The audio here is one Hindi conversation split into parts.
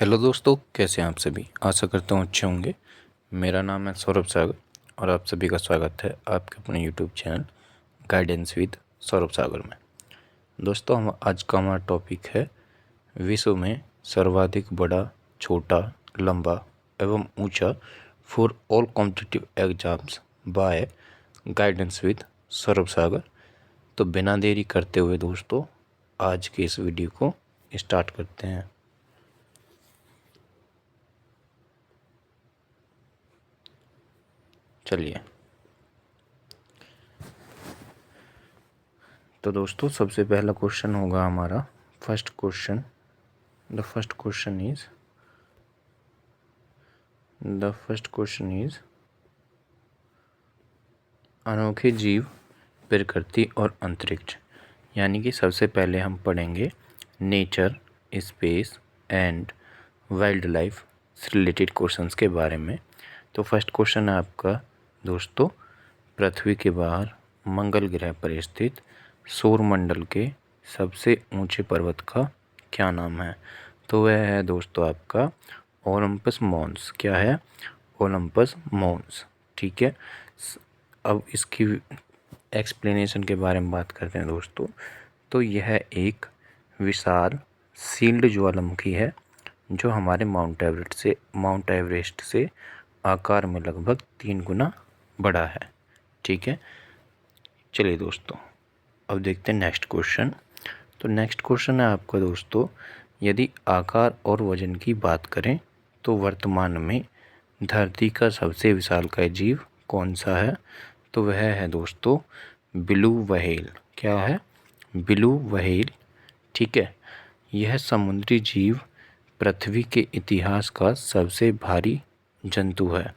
हेलो दोस्तों, कैसे हैं आप सभी। आशा करता हूँ अच्छे होंगे। मेरा नाम है सौरभ सागर और आप सभी का स्वागत है आपके अपने YouTube channel guidance with Saurabh Sagar में। दोस्तों, हम आज का हमारा टॉपिक है विश्व में सर्वाधिक बड़ा, छोटा, लंबा एवं ऊंचा for all competitive exams by guidance with Saurabh Sagar. तो बिना देरी करते हुए दोस्तों, आज के इस वीडियो को स्टार्ट करते हैं। चलिए, तो दोस्तों सबसे पहला क्वेश्चन होगा हमारा first question. The first question is अनोखे जीव, प्रकृति और अंतरिक्ष। यानी कि सबसे पहले हम पढ़ेंगे nature, space and wild life से रिलेटेड क्वेश्चंस के बारे में। तो फर्स्ट क्वेश्चन है आपका दोस्तों, पृथ्वी के बाहर मंगल ग्रह पर स्थित सौरमंडल के सबसे ऊंचे पर्वत का क्या नाम है। तो वह है दोस्तों आपका ओलंपस मॉन्स। क्या है? Olympus Mons. ठीक है। अब इसकी एक्सप्लेनेशन के बारे में बात करते हैं दोस्तों। तो यह एक विशाल सील्ड ज्वालामुखी है जो हमारे माउंट एवरेस्ट से आकार में लगभग 3 गुना बड़ा है। ठीक है। चलिए दोस्तों, अब देखते हैं नेक्स्ट क्वेश्चन। तो नेक्स्ट क्वेश्चन है आपका दोस्तों, यदि आकार और वजन की बात करें तो वर्तमान में धरती का सबसे विशालकाय जीव कौन सा है। तो वह है दोस्तों ब्लू व्हेल। क्या है? Blue whale. ठीक है। यह समुद्री जीव पृथ्वी के इतिहास का सबसे भारी जंतु है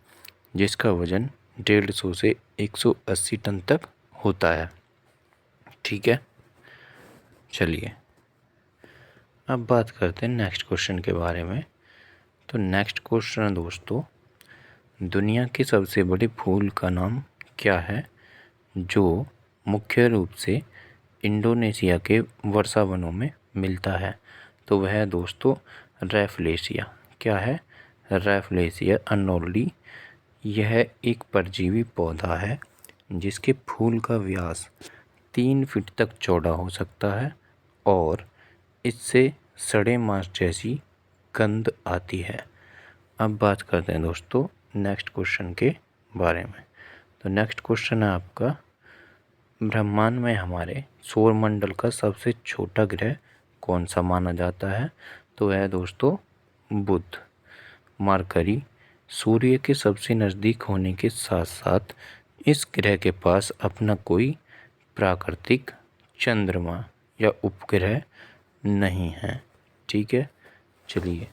जिसका वजन 150 से 180 टन तक होता है। ठीक है। चलिए, अब बात करते हैं नेक्स्ट क्वेश्चन के बारे में। तो नेक्स्ट क्वेश्चन है दोस्तों, दुनिया के सबसे बड़े फूल का नाम क्या है जो मुख्य रूप से इंडोनेशिया के वर्षा वनों में मिलता है। तो वह है दोस्तों रैफलेशिया। क्या है? रैफलेशिया अनोल्डी। यह एक परजीवी पौधा है जिसके फूल का व्यास 3 फीट तक चौड़ा हो सकता है और इससे सड़े मांस जैसी गंध आती है। अब बात करते हैं दोस्तों नेक्स्ट क्वेश्चन के बारे में। तो नेक्स्ट क्वेश्चन है आपका, ब्रह्मांड में हमारे सौरमंडल का सबसे छोटा ग्रह कौन सा माना जाता है। तो वह है दोस्तों बुध। मरकरी सूर्य के सबसे नज़दीक होने के साथ साथ इस ग्रह के पास अपना कोई प्राकृतिक चंद्रमा या उपग्रह नहीं है। ठीक है। चलिए,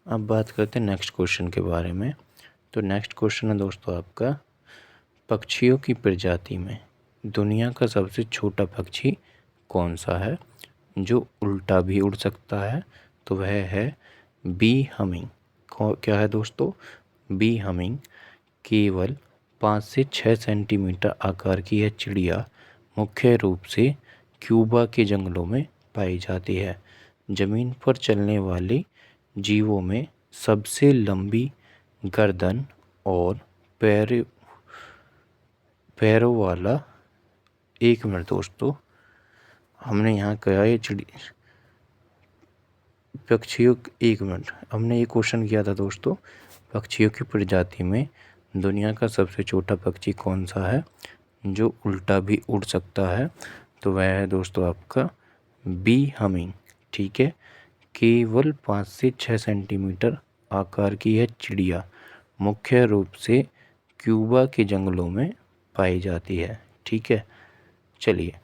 अब बात करते हैं नेक्स्ट क्वेश्चन के बारे में। तो नेक्स्ट क्वेश्चन है दोस्तों आपका, पक्षियों की प्रजाति में दुनिया का सबसे छोटा पक्षी कौन सा है जो उल्टा भी उड़ सकता है। तो वह है बी हमिंग। क्या है दोस्तों? Bee humming. केवल 5 से 6 सेंटीमीटर आकार की यह चिड़िया मुख्य रूप से क्यूबा के जंगलों में पाई जाती है। ज़मीन पर चलने वाले जीवों में सबसे लंबी गर्दन और पैरों वाला, एक मिनट दोस्तों, हमने यहाँ कहा ये पक्षियों, एक मिनट, हमने ये क्वेश्चन किया था दोस्तों, पक्षियों की प्रजाति में दुनिया का सबसे छोटा पक्षी कौन सा है जो उल्टा भी उड़ सकता है। तो वह है दोस्तों आपका बी हमिंग। ठीक है। केवल 5 से 6 सेंटीमीटर आकार की यह चिड़िया मुख्य रूप से क्यूबा के जंगलों में पाई जाती है। ठीक है। चलिए,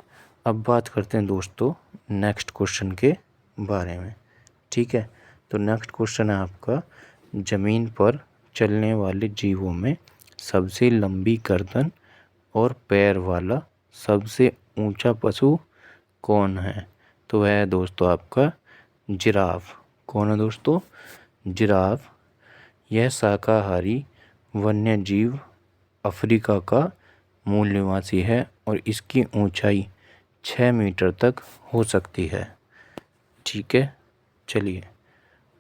अब बात करते हैं दोस्तों नेक्स्ट क्वेश्चन के बारे में। ठीक है। तो नेक्स्ट क्वेश्चन है आपका, ज़मीन पर चलने वाले जीवों में सबसे लंबी गर्दन और पैर वाला सबसे ऊंचा पशु कौन है। तो वह है दोस्तों आपका जिराफ। कौन है दोस्तों? जिराफ। यह शाकाहारी वन्य जीव अफ्रीका का मूल निवासी है और इसकी ऊंचाई 6 मीटर तक हो सकती है। ठीक है। चलिए,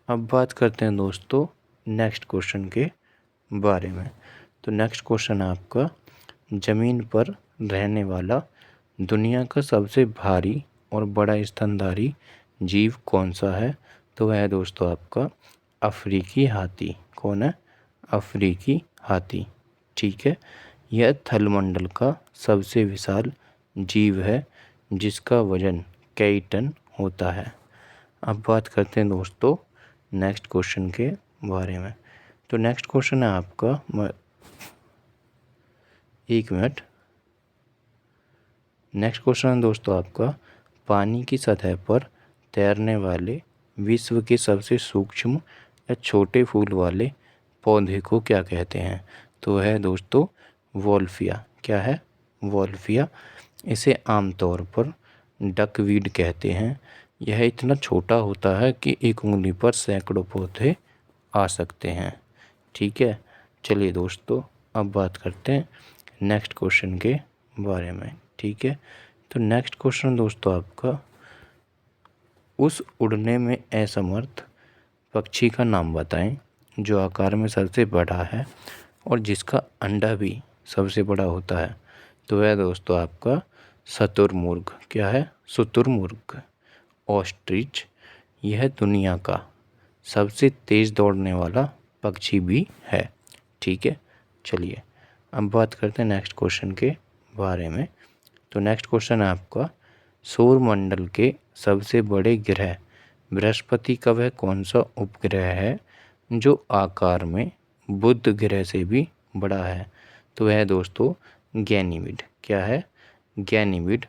अब बात करते हैं दोस्तों नेक्स्ट क्वेश्चन के बारे में। तो नेक्स्ट क्वेश्चन है आपका, ज़मीन पर रहने वाला दुनिया का सबसे भारी और बड़ा स्तनधारी जीव कौन सा है? तो वह है दोस्तों आपका अफ्रीकी हाथी। कौन है? अफ्रीकी हाथी। ठीक है, यह थलमंडल का सबसे विशाल जीव है जिसका वजन कई टन होता है। अब बात करते हैं दोस्तों नेक्स्ट क्वेश्चन के बारे में। तो नेक्स्ट क्वेश्चन है आपका, एक मिनट। नेक्स्ट क्वेश्चन है दोस्तों आपका, पानी की सतह पर तैरने वाले विश्व के सबसे सूक्ष्म या छोटे फूल वाले पौधे को क्या कहते हैं? तो है दोस्तों वोल्फिया। क्या है? वोल्फिया। इसे आमतौर पर डकवीड कहते हैं। यह इतना छोटा होता है कि एक उंगली पर सैकड़ों पौधे आ सकते हैं। ठीक है, चलिए दोस्तों अब बात करते हैं नेक्स्ट क्वेश्चन के बारे में। ठीक है, तो नेक्स्ट क्वेश्चन दोस्तों आपका, उस उड़ने में असमर्थ पक्षी का नाम बताएं जो आकार में सबसे बड़ा है और जिसका अंडा भी सबसे बड़ा होता है। तो वह दोस्तों आपका शुतुरमुर्ग। क्या है? शुतुरमुर्ग। ऑस्ट्रिच। यह दुनिया का सबसे तेज दौड़ने वाला पक्षी भी है। ठीक है, चलिए अब बात करते हैं नेक्स्ट क्वेश्चन के बारे में। तो नेक्स्ट क्वेश्चन है आपका, सौरमंडल के सबसे बड़े ग्रह बृहस्पति का वह कौन सा उपग्रह है जो आकार में बुध ग्रह से भी बड़ा है? तो वह दोस्तों गैनीमेड। क्या है? गैनीमेड।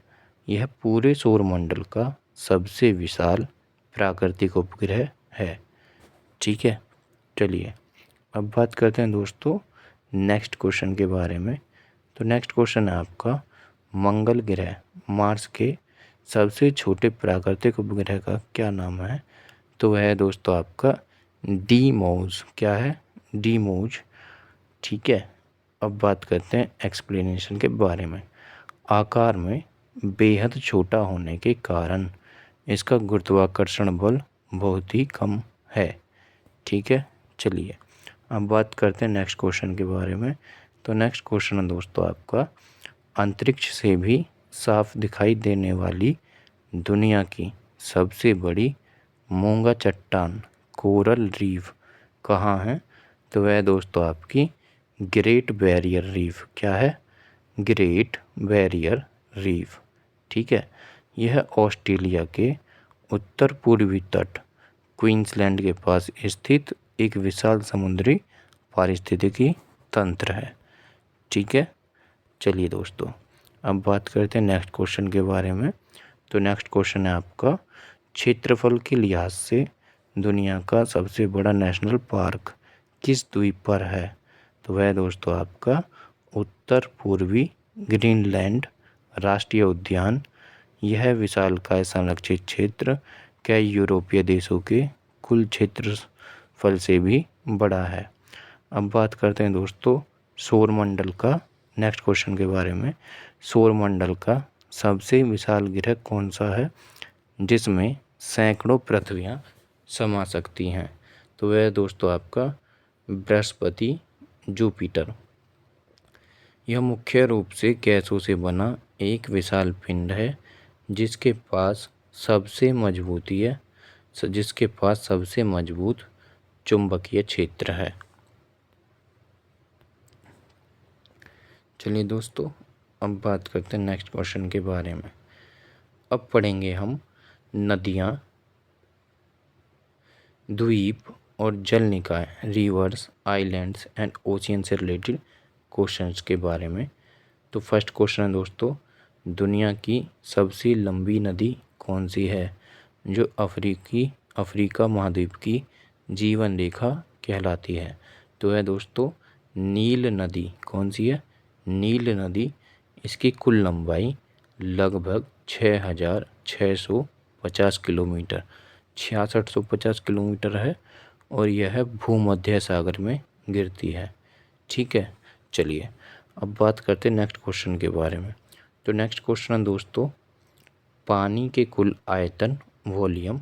यह पूरे सौरमंडल का सबसे विशाल प्राकृतिक उपग्रह है। ठीक है, चलिए अब बात करते हैं दोस्तों नेक्स्ट क्वेश्चन के बारे में। तो नेक्स्ट क्वेश्चन है आपका, मंगल ग्रह मार्स के सबसे छोटे प्राकृतिक उपग्रह का क्या नाम है? तो वह है दोस्तों आपका डीमोज। क्या है? डीमोज। ठीक है, अब बात करते हैं एक्सप्लेनेशन के बारे में। आकार में बेहद छोटा होने के कारण इसका गुरुत्वाकर्षण बल बहुत ही कम है। ठीक है, चलिए अब बात करते हैं नेक्स्ट क्वेश्चन के बारे में। तो नेक्स्ट क्वेश्चन है दोस्तों आपका, अंतरिक्ष से भी साफ दिखाई देने वाली दुनिया की सबसे बड़ी मूंगा चट्टान कोरल रीफ कहाँ है? तो वह दोस्तों आपकी ग्रेट बैरियर रीफ। क्या है? Great barrier reef. ठीक है, यह ऑस्ट्रेलिया के उत्तर पूर्वी तट क्वींसलैंड के पास स्थित एक विशाल समुद्री पारिस्थितिकी तंत्र है। ठीक है, चलिए दोस्तों अब बात करते हैं नेक्स्ट क्वेश्चन के बारे में। तो नेक्स्ट क्वेश्चन है आपका, क्षेत्रफल के लिहाज से दुनिया का सबसे बड़ा नेशनल पार्क किस द्वीप पर है? तो वह दोस्तों आपका उत्तर पूर्वी ग्रीनलैंड राष्ट्रीय उद्यान। यह विशालकाय संरक्षित क्षेत्र कई यूरोपीय देशों के कुल क्षेत्रफल से भी बड़ा है। अब बात करते हैं दोस्तों सौरमंडल का नेक्स्ट क्वेश्चन के बारे में। सौरमंडल का सबसे विशाल ग्रह कौन सा है जिसमें सैकड़ों पृथ्वियाँ समा सकती हैं? तो वह दोस्तों आपका बृहस्पति, जुपिटर। यह मुख्य रूप से गैसों से बना एक विशाल पिंड है जिसके पास सबसे मजबूत चुंबकीय क्षेत्र है। चलिए दोस्तों अब बात करते हैं नेक्स्ट क्वेश्चन के बारे में। अब पढ़ेंगे हम नदियाँ, द्वीप और जल निकाय, रिवर्स, आइलैंड्स एंड ओशियन से रिलेटेड क्वेश्चंस के बारे में। तो फर्स्ट क्वेश्चन है दोस्तों, दुनिया की सबसे लंबी नदी कौन सी है जो अफ्रीका महाद्वीप की जीवन रेखा कहलाती है? तो है दोस्तों नील नदी। कौन सी है? नील नदी। इसकी कुल लंबाई लगभग 6650 किलोमीटर 6650 किलोमीटर है और यह भूमध्य सागर में गिरती है। ठीक है, चलिए अब बात करते हैं नेक्स्ट क्वेश्चन के बारे में। तो नेक्स्ट क्वेश्चन है दोस्तों, पानी के कुल आयतन, वॉल्यूम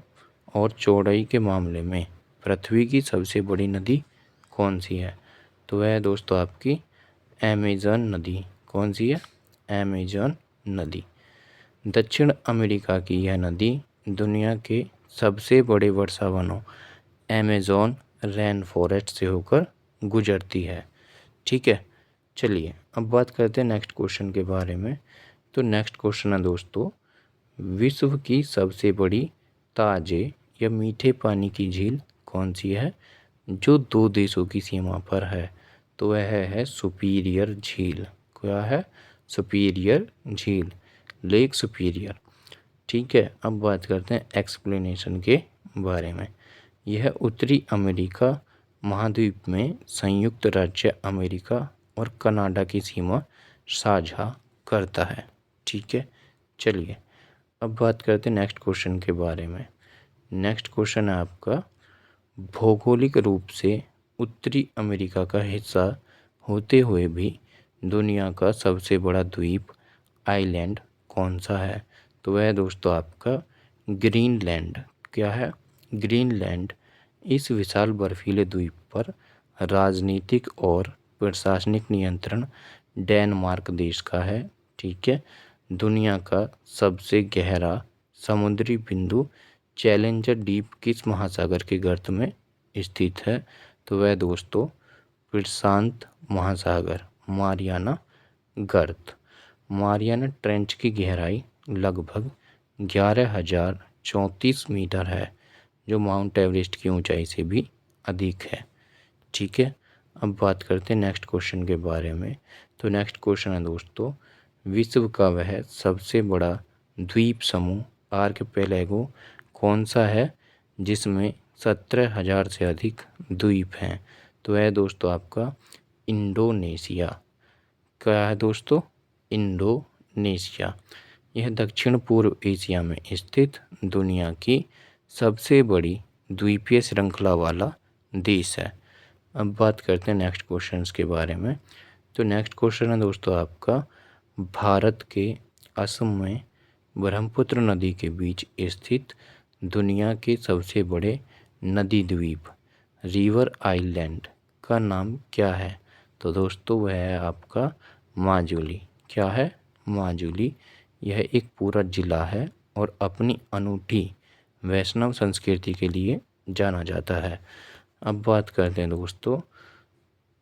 और चौड़ाई के मामले में पृथ्वी की सबसे बड़ी नदी कौन सी है? तो वह है दोस्तों आपकी अमेज़न नदी। कौन सी है? अमेज़न नदी। दक्षिण अमेरिका की यह नदी दुनिया के सबसे बड़े वर्षा वनों अमेज़न रेन फॉरेस्ट से होकर गुजरती है। ठीक है, चलिए अब बात करते हैं नेक्स्ट क्वेश्चन के बारे में। तो नेक्स्ट क्वेश्चन है दोस्तों, विश्व की सबसे बड़ी ताजे या मीठे पानी की झील कौन सी है जो 2 देशों की सीमा पर है? तो वह है सुपीरियर झील। क्या है? सुपीरियर झील, लेक सुपीरियर। ठीक है, अब बात करते हैं एक्सप्लेनेशन के बारे में। यह उत्तरी अमेरिका महाद्वीप में संयुक्त राज्य अमेरिका और कनाडा की सीमा साझा करता है। ठीक है, चलिए अब बात करते हैं नेक्स्ट क्वेश्चन के बारे में। नेक्स्ट क्वेश्चन है आपका, भौगोलिक रूप से उत्तरी अमेरिका का हिस्सा होते हुए भी दुनिया का सबसे बड़ा द्वीप आइलैंड कौन सा है? तो वह दोस्तों आपका ग्रीनलैंड। क्या है? ग्रीनलैंड। इस विशाल बर्फीले द्वीप पर राजनीतिक और प्रशासनिक नियंत्रण डेनमार्क देश का है। ठीक है, दुनिया का सबसे गहरा समुद्री बिंदु चैलेंजर डीप किस महासागर के गर्त में स्थित है? तो वह दोस्तों प्रशांत महासागर, मारियाना गर्त। मारियाना ट्रेंच की गहराई लगभग 11,034 मीटर है, जो माउंट एवरेस्ट की ऊंचाई से भी अधिक है। ठीक है, अब बात करते हैं नेक्स्ट क्वेश्चन के बारे में। तो नेक्स्ट क्वेश्चन है दोस्तों, विश्व का वह सबसे बड़ा द्वीप समूह आर्किपेलागो कौन सा है जिसमें 17,000 से अधिक द्वीप हैं? तो है दोस्तों आपका इंडोनेशिया। क्या है दोस्तों? इंडोनेशिया। यह दक्षिण पूर्व एशिया में स्थित दुनिया की सबसे बड़ी द्वीपीय श्रृंखला वाला देश है। अब बात करते हैं नेक्स्ट क्वेश्चंस के बारे में। तो नेक्स्ट क्वेश्चन है दोस्तों आपका, भारत के असम में ब्रह्मपुत्र नदी के बीच स्थित दुनिया के सबसे बड़े नदी द्वीप रिवर आइलैंड का नाम क्या है? तो दोस्तों वह है आपका माजुली। क्या है? माजुली। यह एक पूरा जिला है और अपनी अनूठी वैष्णव संस्कृति के लिए जाना जाता है। अब बात करते हैं दोस्तों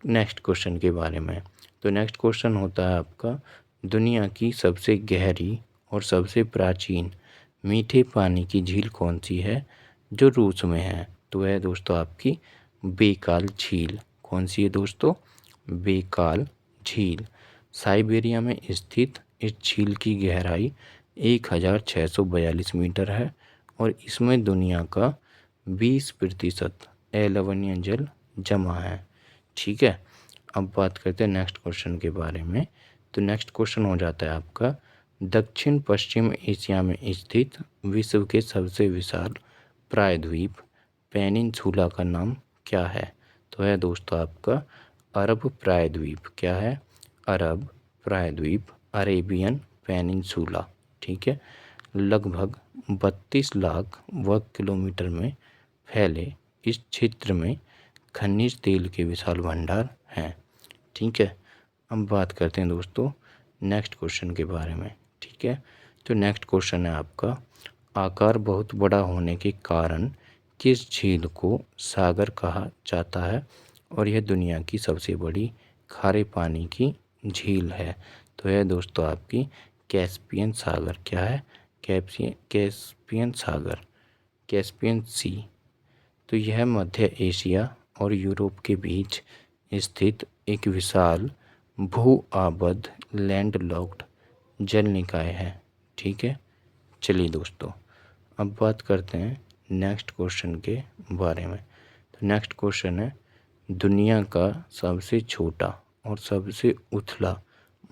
नेक्स्ट क्वेश्चन के बारे में। तो नेक्स्ट क्वेश्चन होता है आपका, दुनिया की सबसे गहरी और सबसे प्राचीन मीठे पानी की झील कौन सी है जो रूस में है? तो वह दोस्तों आपकी बेकाल झील। कौन सी है दोस्तों? बेकाल झील। साइबेरिया में स्थित इस झील की गहराई 1,642 मीटर है और इसमें दुनिया का 20% लवणीय जल जमा है। ठीक है, अब बात करते हैं नेक्स्ट क्वेश्चन के बारे में। तो नेक्स्ट क्वेश्चन हो जाता है आपका, दक्षिण पश्चिम एशिया में स्थित विश्व के सबसे विशाल प्रायद्वीप पेनिनसुला का नाम क्या है? तो है दोस्तों आपका अरब प्रायद्वीप। क्या है? अरब प्रायद्वीप, अरेबियन पेनिनसुला। ठीक है, लगभग 32 लाख वर्ग किलोमीटर में फैले इस क्षेत्र में खनिज तेल के विशाल भंडार हैं। ठीक है, अब बात करते हैं दोस्तों नेक्स्ट क्वेश्चन के बारे में। ठीक है, तो नेक्स्ट क्वेश्चन है आपका, आकार बहुत बड़ा होने के कारण किस झील को सागर कहा जाता है और यह दुनिया की सबसे बड़ी खारे पानी की झील है? तो यह दोस्तों आपकी कैस्पियन सागर। क्या है? कैस्पियन सागर, कैस्पियन सी। तो यह मध्य एशिया और यूरोप के बीच स्थित एक विशाल भू आबद्ध लैंडलॉक्ड जल निकाय है। ठीक है, चलिए दोस्तों अब बात करते हैं नेक्स्ट क्वेश्चन के बारे में। तो नेक्स्ट क्वेश्चन है, दुनिया का सबसे छोटा और सबसे उथला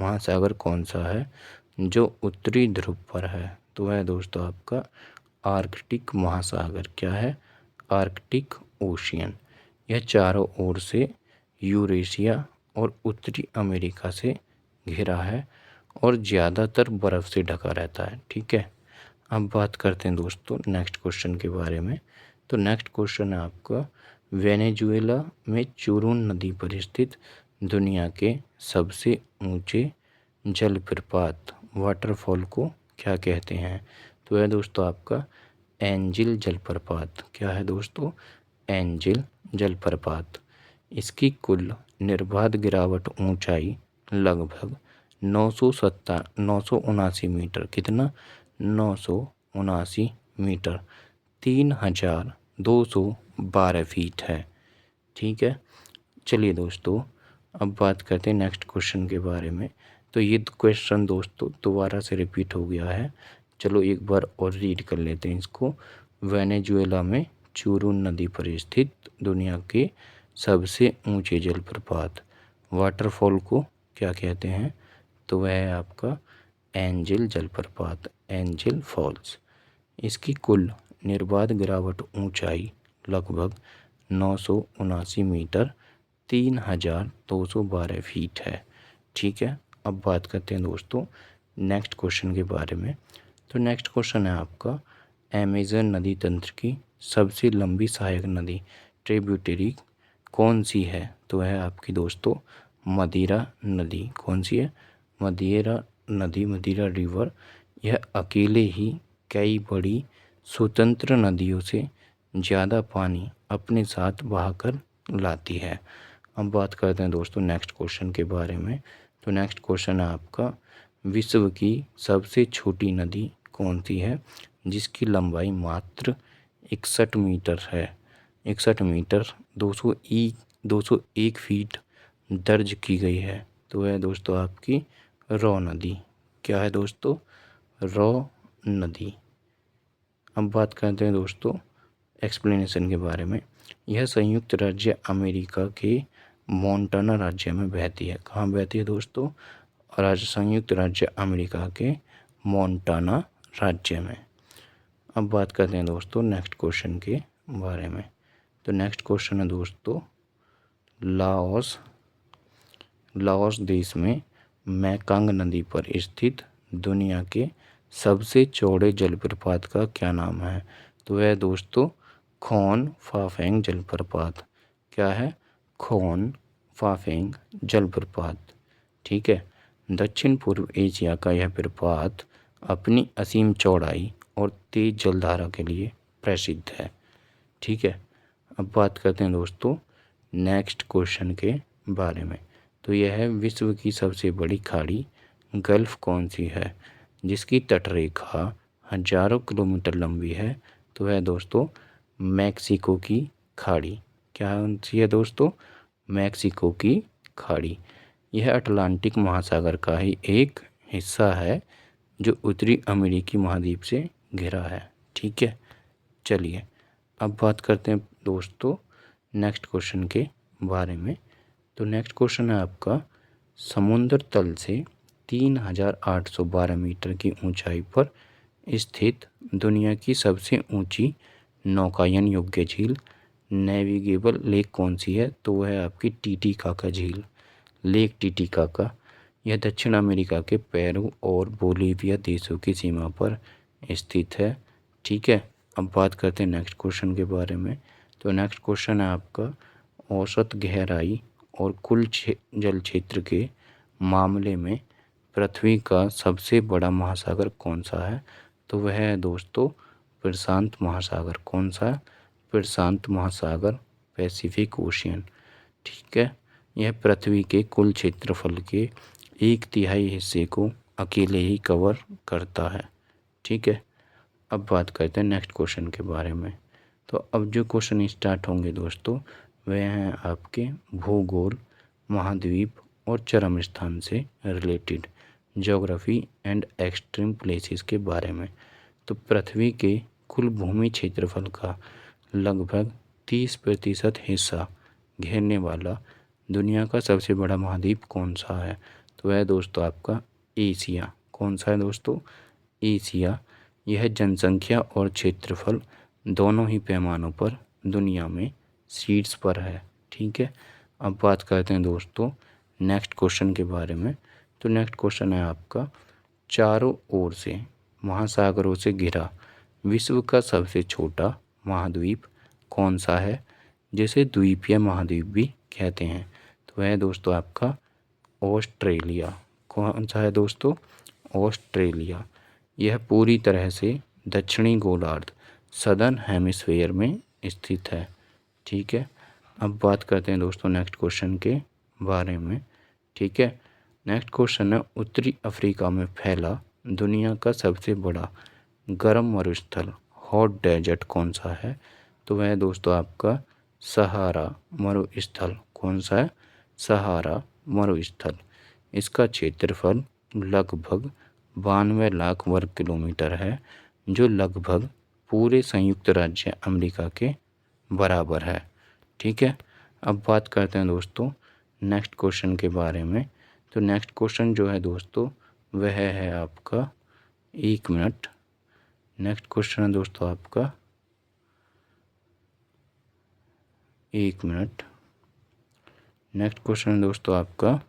महासागर कौन सा है जो उत्तरी ध्रुव पर है? तो वह दोस्तों आपका आर्कटिक महासागर। क्या है? Arctic ocean. यह चारों ओर से यूरेशिया और उत्तरी अमेरिका से घिरा है और ज़्यादातर बर्फ़ से ढका रहता है। ठीक है, अब बात करते हैं दोस्तों नेक्स्ट क्वेश्चन के बारे में। तो नेक्स्ट क्वेश्चन है आपका, वेनेजुएला में चुरुन नदी पर स्थित दुनिया के सबसे ऊंचे जलप्रपात वाटरफॉल को क्या कहते हैं? तो है दोस्तों आपका एंजिल जलप्रपात। क्या है दोस्तों? एंजिल जलप्रपात। इसकी कुल निर्बाध गिरावट ऊंचाई लगभग 979 मीटर। कितना? 979 मीटर, 3212 फीट है। ठीक है, चलिए दोस्तों अब बात करते हैं नेक्स्ट क्वेश्चन के बारे में। तो ये क्वेश्चन दोस्तों दोबारा से रिपीट हो गया है, चलो एक बार और रीड कर लेते हैं इसको। वेनेजुएला में चुरुन नदी पर स्थित दुनिया के सबसे ऊंचे जलप्रपात वाटरफॉल को क्या कहते हैं? तो वह है आपका एंजिल जलप्रपात, एंजिल फॉल्स। इसकी कुल निर्बाध गिरावट ऊंचाई लगभग 979 मीटर, 3212 फीट है। ठीक है, अब बात करते हैं दोस्तों नेक्स्ट क्वेश्चन के बारे में। तो नेक्स्ट क्वेश्चन है आपका, अमेज़न नदी तंत्र की सबसे लंबी सहायक नदी ट्रिब्यूटरी कौन सी है? तो है आपकी दोस्तों मदिरा नदी। कौन सी है? मदिरा नदी, मदिरा रिवर। यह अकेले ही कई बड़ी स्वतंत्र नदियों से ज़्यादा पानी अपने साथ बहाकर लाती है। अब बात करते हैं दोस्तों नेक्स्ट क्वेश्चन के बारे में। तो नेक्स्ट क्वेश्चन है आपका, विश्व की सबसे छोटी नदी कौन सी है जिसकी लंबाई मात्र 61 मीटर है? 61 मीटर 201 फीट दर्ज की गई है। तो है दोस्तों आपकी रॉ नदी। क्या है दोस्तों? रॉ नदी। अब बात करते हैं दोस्तों एक्सप्लेनेशन के बारे में। यह संयुक्त राज्य अमेरिका के मोंटाना राज्य में बहती है। कहाँ बहती है दोस्तों? संयुक्त राज्य अमेरिका के मोंटाना राज्य में। अब बात करते हैं दोस्तों नेक्स्ट क्वेश्चन के बारे में। तो नेक्स्ट क्वेश्चन है दोस्तों, लाओस देश में मैकांग नदी पर स्थित दुनिया के सबसे चौड़े जलप्रपात का क्या नाम है? तो वह दोस्तों खोन फाफेंग जलप्रपात। क्या है? खोन फाफेंग जलप्रपात। ठीक है, दक्षिण पूर्व एशिया का यह प्रपात अपनी असीम चौड़ाई और तेज जलधारा के लिए प्रसिद्ध है। ठीक है, अब बात करते हैं दोस्तों नेक्स्ट क्वेश्चन के बारे में। तो यह है, विश्व की सबसे बड़ी खाड़ी गल्फ कौन सी है जिसकी तटरेखा हजारों किलोमीटर लंबी है? तो है दोस्तों मैक्सिको की खाड़ी। क्या सी है दोस्तों? मैक्सिको की खाड़ी। यह अटलांटिक महासागर का ही एक हिस्सा है जो उत्तरी अमेरिकी महाद्वीप से घिरा है। ठीक है, चलिए अब बात करते हैं दोस्तों नेक्स्ट क्वेश्चन के बारे में। तो नेक्स्ट क्वेश्चन है आपका, समुद्र तल से 3812 मीटर की ऊंचाई पर स्थित दुनिया की सबसे ऊंची नौकायन योग्य झील नेविगेबल लेक कौन सी है? तो वह है आपकी टीटीकाका झील, लेक टीटीकाका। यह दक्षिण अमेरिका के पेरू और बोलीविया देशों की सीमा पर स्थित है। ठीक है, अब बात करते हैं नेक्स्ट क्वेश्चन के बारे में। तो नेक्स्ट क्वेश्चन है आपका, औसत गहराई और कुल जल क्षेत्र के मामले में पृथ्वी का सबसे बड़ा महासागर कौन सा है? तो वह है दोस्तों प्रशांत महासागर। कौन सा? प्रशांत महासागर, पैसिफिक ओशियन। ठीक है, यह पृथ्वी के कुल क्षेत्रफल के 1/3 हिस्से को अकेले ही कवर करता है। ठीक है, अब बात करते हैं नेक्स्ट क्वेश्चन के बारे में। तो अब जो क्वेश्चन स्टार्ट होंगे दोस्तों वह हैं आपके भूगोल, महाद्वीप और चरम स्थान से related geography and extreme places के बारे में। तो पृथ्वी के कुल भूमि क्षेत्रफल का लगभग 30% हिस्सा घेरने वाला दुनिया का सबसे बड़ा महाद्वीप कौन सा है? तो वह दोस्तों आपका एशिया। कौन सा है दोस्तों? एशिया। यह जनसंख्या और क्षेत्रफल दोनों ही पैमानों पर दुनिया में शीर्ष पर है। ठीक है, अब बात करते हैं दोस्तों नेक्स्ट क्वेश्चन के बारे में। तो नेक्स्ट क्वेश्चन है आपका, चारों ओर से महासागरों से घिरा विश्व का सबसे छोटा महाद्वीप कौन सा है, जिसे द्वीपीय महाद्वीप भी कहते हैं? तो वह है दोस्तों आपका ऑस्ट्रेलिया। कौन सा है दोस्तों? ऑस्ट्रेलिया। यह पूरी तरह से दक्षिणी गोलार्ध सदर्न हेमिस्फीयर में स्थित है। ठीक है, अब बात करते हैं दोस्तों नेक्स्ट क्वेश्चन के बारे में। ठीक है, नेक्स्ट क्वेश्चन है, उत्तरी अफ्रीका में फैला दुनिया का सबसे बड़ा गर्म मरुस्थल हॉट डेजर्ट कौन सा है? तो वह है दोस्तों आपका सहारा मरुस्थल। कौन सा है? सहारा मरुस्थल। इसका क्षेत्रफल लगभग 92 लाख वर्ग किलोमीटर है, जो लगभग पूरे संयुक्त राज्य अमेरिका के बराबर है। ठीक है, अब बात करते हैं दोस्तों नेक्स्ट क्वेश्चन के बारे में। तो नेक्स्ट क्वेश्चन जो है दोस्तों वह है आपका, एक मिनट, नेक्स्ट क्वेश्चन है दोस्तों आपका, एक मिनट, नेक्स्ट क्वेश्चन है दोस्तों आपका,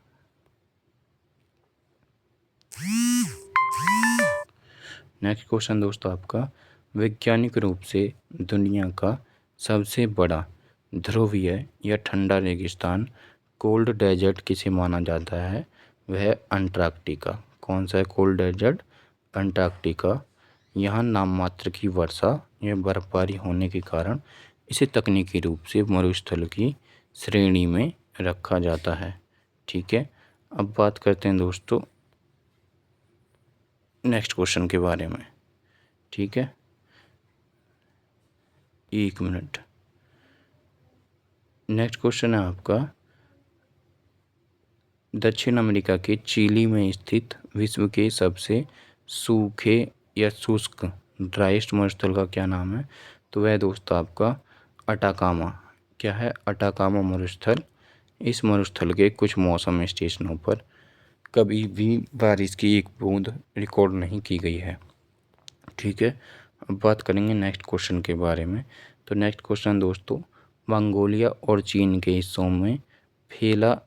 नेक्स्ट क्वेश्चन दोस्तों आपका, वैज्ञानिक रूप से दुनिया का सबसे बड़ा ध्रुवीय या ठंडा रेगिस्तान कोल्ड डेजर्ट किसे माना जाता है? वह अंटार्कटिका। कौन सा है कोल्ड डेजर्ट? अंटार्कटिका। यहाँ नाम मात्र की वर्षा या बर्फबारी होने के कारण इसे तकनीकी रूप से मरुस्थल की श्रेणी में रखा जाता है। ठीक है, अब बात करते हैं दोस्तों नेक्स्ट क्वेश्चन के बारे में। ठीक है, एक मिनट, नेक्स्ट क्वेश्चन है आपका, दक्षिण अमेरिका के चिली में स्थित विश्व के सबसे सूखे या शुष्क ड्राइस्ट मरुस्थल का क्या नाम है? तो वह दोस्तों आपका अटाकामा। क्या है? अटाकामा मरुस्थल। इस मरुस्थल के कुछ मौसम स्टेशनों पर कभी भी बारिश की एक बूंद रिकॉर्ड नहीं की गई है। ठीक है, अब बात करेंगे नेक्स्ट क्वेश्चन के बारे में। तो नेक्स्ट क्वेश्चन दोस्तों, मंगोलिया और चीन के हिस्सों में फैला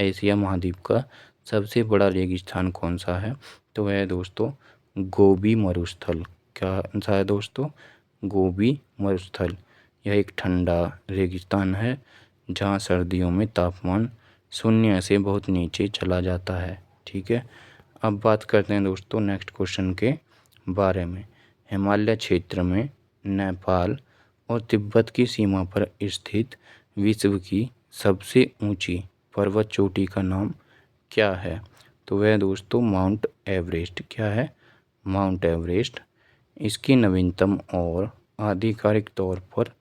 एशिया महाद्वीप का सबसे बड़ा रेगिस्तान कौन सा है? तो वह है दोस्तों गोबी मरुस्थल। क्या सा है दोस्तों? गोबी मरुस्थल। यह एक ठंडा रेगिस्तान है जहाँ सर्दियों में तापमान 0 से बहुत नीचे चला जाता है। ठीक है, अब बात करते हैं दोस्तों नेक्स्ट क्वेश्चन के बारे में। हिमालय क्षेत्र में नेपाल और तिब्बत की सीमा पर स्थित विश्व की सबसे ऊंची पर्वत चोटी का नाम क्या है? तो वह दोस्तों माउंट एवरेस्ट। क्या है? Mount Everest. इसकी नवीनतम और आधिकारिक तौर पर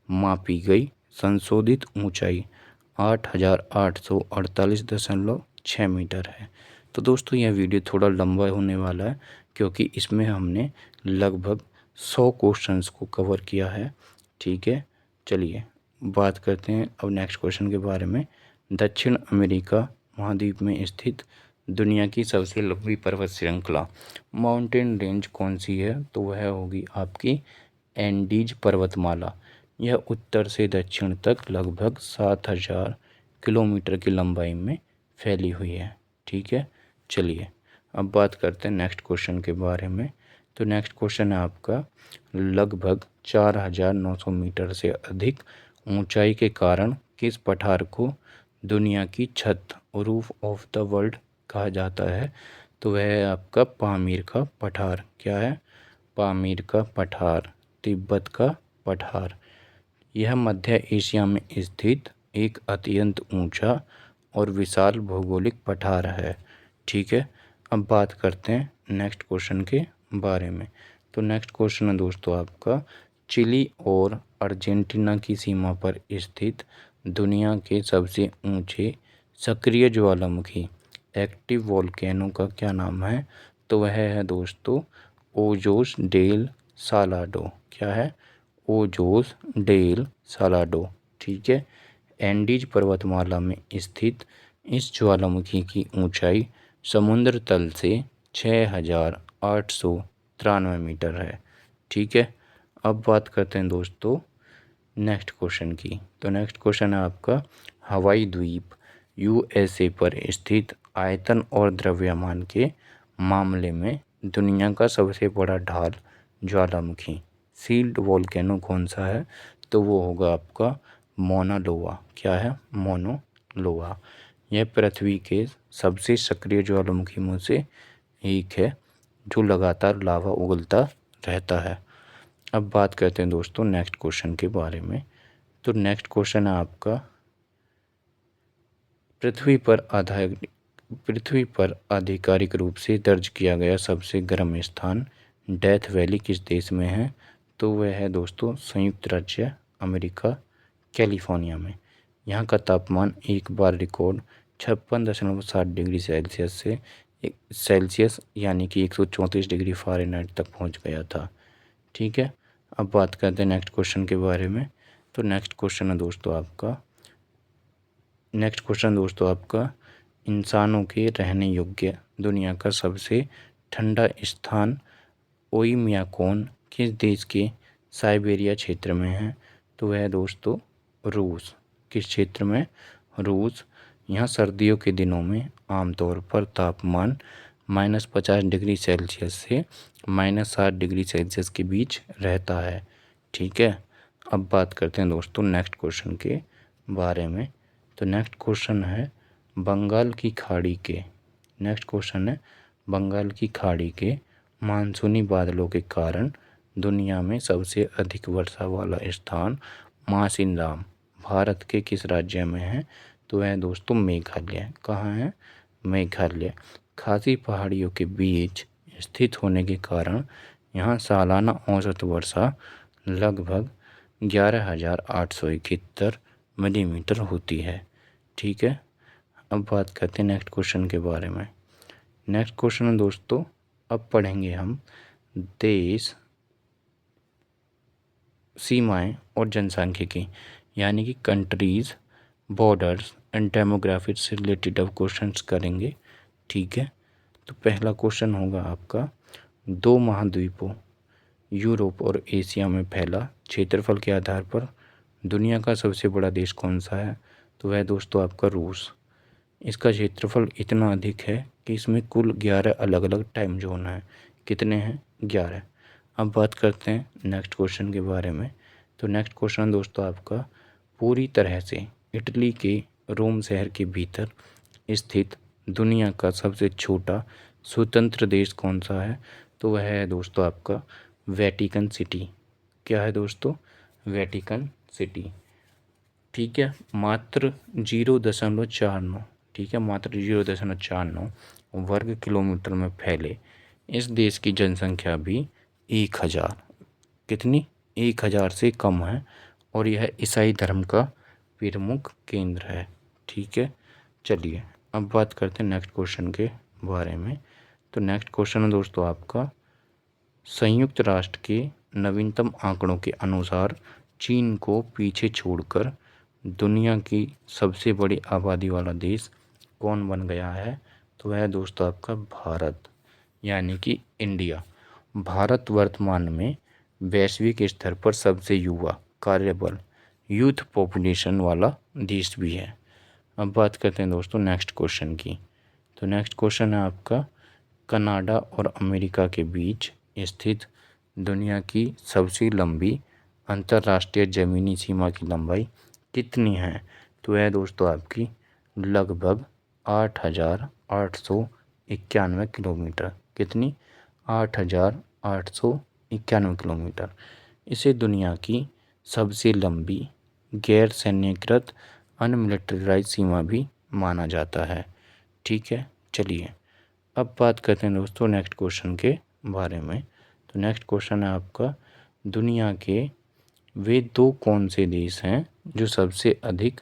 मापी गई संशोधित ऊंचाई 8,848.6 मीटर है। तो दोस्तों यह वीडियो थोड़ा लंबा होने वाला है क्योंकि इसमें हमने लगभग 100 क्वेश्चंस को कवर किया है। ठीक है, चलिए बात करते हैं अब नेक्स्ट क्वेश्चन के बारे में। दक्षिण अमेरिका महाद्वीप में स्थित दुनिया की सबसे लंबी पर्वत श्रृंखला माउंटेन रेंज कौन सी है? तो वह होगी आपकी एंडीज पर्वतमाला। यह उत्तर से दक्षिण तक लगभग 7,000 किलोमीटर की लंबाई में फैली हुई है। ठीक है, चलिए अब बात करते हैं नेक्स्ट क्वेश्चन के बारे में। तो नेक्स्ट क्वेश्चन है आपका, लगभग 4,900 मीटर से अधिक ऊंचाई के कारण किस पठार को दुनिया की छत रूफ ऑफ द वर्ल्ड कहा जाता है? तो वह है आपका पामीर का पठार। क्या है? पामीर का पठार, तिब्बत का पठार। यह मध्य एशिया में स्थित एक अत्यंत ऊंचा और विशाल भौगोलिक पठार है। ठीक है, अब बात करते हैं नेक्स्ट क्वेश्चन के बारे में। तो नेक्स्ट क्वेश्चन है दोस्तों आपका, चिली और अर्जेंटीना की सीमा पर स्थित दुनिया के सबसे ऊंचे सक्रिय ज्वालामुखी एक्टिव वोल्केनो का क्या नाम है? तो वह है दोस्तों ओजोस डेल सालाडो। क्या है? Ojos del Salado. ठीक है, एंडीज पर्वतमाला में स्थित इस ज्वालामुखी की ऊंचाई समुद्र तल से 6,893 मीटर है। ठीक है, अब बात करते हैं दोस्तों नेक्स्ट क्वेश्चन की। तो नेक्स्ट क्वेश्चन है आपका, हवाई द्वीप यूएसए पर स्थित आयतन और द्रव्यमान के मामले में दुनिया का सबसे बड़ा ढाल ज्वालामुखी सील्ड वोल्केनो कौन सा है? तो वो होगा आपका मौना लोआ। क्या है? मौना लोआ। यह पृथ्वी के सबसे सक्रिय ज्वालामुखी में से एक है जो लगातार लावा उगलता रहता है। अब बात करते हैं दोस्तों नेक्स्ट क्वेश्चन के बारे में। तो नेक्स्ट क्वेश्चन है आपका, पृथ्वी पर आधिकारिक रूप से दर्ज किया गया सबसे गर्म स्थान डेथ वैली किस देश में है? तो वह है दोस्तों संयुक्त राज्य अमेरिका, कैलिफोर्निया में। यहाँ का तापमान एक बार रिकॉर्ड 56.7 डिग्री सेल्सियस यानी कि 134 डिग्री फ़ारेनहाइट तक पहुँच गया था। ठीक है, अब बात करते हैं नेक्स्ट क्वेश्चन के बारे में। तो नेक्स्ट क्वेश्चन दोस्तों आपका इंसानों के रहने योग्य दुनिया का सबसे ठंडा स्थान ओइम्याकोन किस देश के साइबेरिया क्षेत्र में है? तो वह दोस्तों रूस। किस क्षेत्र में? रूस। यहाँ सर्दियों के दिनों में आमतौर पर तापमान -50 डिग्री सेल्सियस से -60 डिग्री सेल्सियस के बीच रहता है। ठीक है, अब बात करते हैं दोस्तों नेक्स्ट क्वेश्चन के बारे में। तो नेक्स्ट क्वेश्चन है बंगाल की खाड़ी के मानसूनी बादलों के कारण दुनिया में सबसे अधिक वर्षा वाला स्थान मासिनराम भारत के किस राज्य में है? तो वह दोस्तों मेघालय। कहाँ है? मेघालय। खासी पहाड़ियों के बीच स्थित होने के कारण यहाँ सालाना औसत वर्षा लगभग 11,871 मिलीमीटर होती है। ठीक है, अब बात करते हैं नेक्स्ट क्वेश्चन के बारे में। नेक्स्ट क्वेश्चन दोस्तों, अब पढ़ेंगे हम देश, सीमाएं और जनसांख्यिकी यानी कि कंट्रीज़, बॉर्डर्स एंड डेमोग्राफी से रिलेटेड अब क्वेश्चंस करेंगे। ठीक है, तो पहला क्वेश्चन होगा आपका, 2 महाद्वीपों यूरोप और एशिया में फैला क्षेत्रफल के आधार पर दुनिया का सबसे बड़ा देश कौन सा है? तो वह दोस्तों आपका रूस। इसका क्षेत्रफल इतना अधिक है कि इसमें कुल 11 अलग अलग टाइम जोन हैं। कितने हैं? 11। अब बात करते हैं नेक्स्ट क्वेश्चन के बारे में। तो नेक्स्ट क्वेश्चन दोस्तों आपका, पूरी तरह से इटली के रोम शहर के भीतर स्थित दुनिया का सबसे छोटा स्वतंत्र देश कौन सा है? तो वह है दोस्तों आपका वेटिकन सिटी। क्या है दोस्तों? Vatican city. ठीक है, मात्र 0.49, ठीक है, मात्र 0.49 वर्ग किलोमीटर में फैले इस देश की जनसंख्या भी 1000, कितनी? 1000 से कम है और यह ईसाई धर्म का प्रमुख केंद्र है। ठीक है, चलिए अब बात करते हैं नेक्स्ट क्वेश्चन के बारे में। तो नेक्स्ट क्वेश्चन है दोस्तों आपका, संयुक्त राष्ट्र के नवीनतम आंकड़ों के अनुसार चीन को पीछे छोड़कर दुनिया की सबसे बड़ी आबादी वाला देश कौन बन गया है? तो वह दोस्तों आपका भारत यानी कि इंडिया। भारत वर्तमान में वैश्विक स्तर पर सबसे युवा कार्यबल यूथ पॉपुलेशन वाला देश भी है। अब बात करते हैं दोस्तों नेक्स्ट क्वेश्चन की। तो नेक्स्ट क्वेश्चन है आपका, कनाडा और अमेरिका के बीच स्थित दुनिया की सबसे लंबी अंतर्राष्ट्रीय ज़मीनी सीमा की लंबाई कितनी है? तो यह दोस्तों आपकी लगभग 8,891 किलोमीटर। कितनी? 8,891 किलोमीटर। इसे दुनिया की सबसे लंबी गैर सैन्यकृत अनमिलिटराइज सीमा भी माना जाता है। ठीक है, चलिए अब बात करते हैं दोस्तों नेक्स्ट क्वेश्चन के बारे में। तो नेक्स्ट क्वेश्चन है आपका, दुनिया के वे 2 कौन से देश हैं जो सबसे अधिक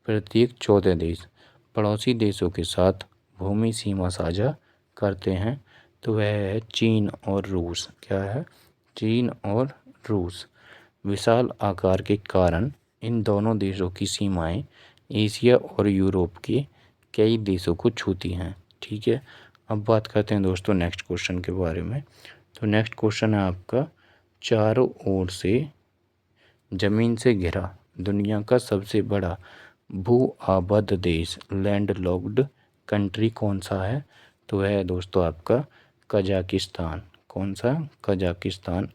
प्रत्येक 14 देश पड़ोसी देशों के साथ भूमि सीमा साझा करते हैं? तो वह है चीन और रूस। क्या है? चीन और रूस। विशाल आकार के कारण इन दोनों देशों की सीमाएं एशिया और यूरोप के कई देशों को छूती हैं। ठीक है, अब बात करते हैं दोस्तों नेक्स्ट क्वेश्चन के बारे में। तो नेक्स्ट क्वेश्चन है आपका, चारों ओर से ज़मीन से घिरा दुनिया का सबसे बड़ा भू आबाद देश लैंडलॉक्ड कंट्री कौन सा है? तो वह है दोस्तों आपका कजाकिस्तान। कौन सा? कजाकिस्तान।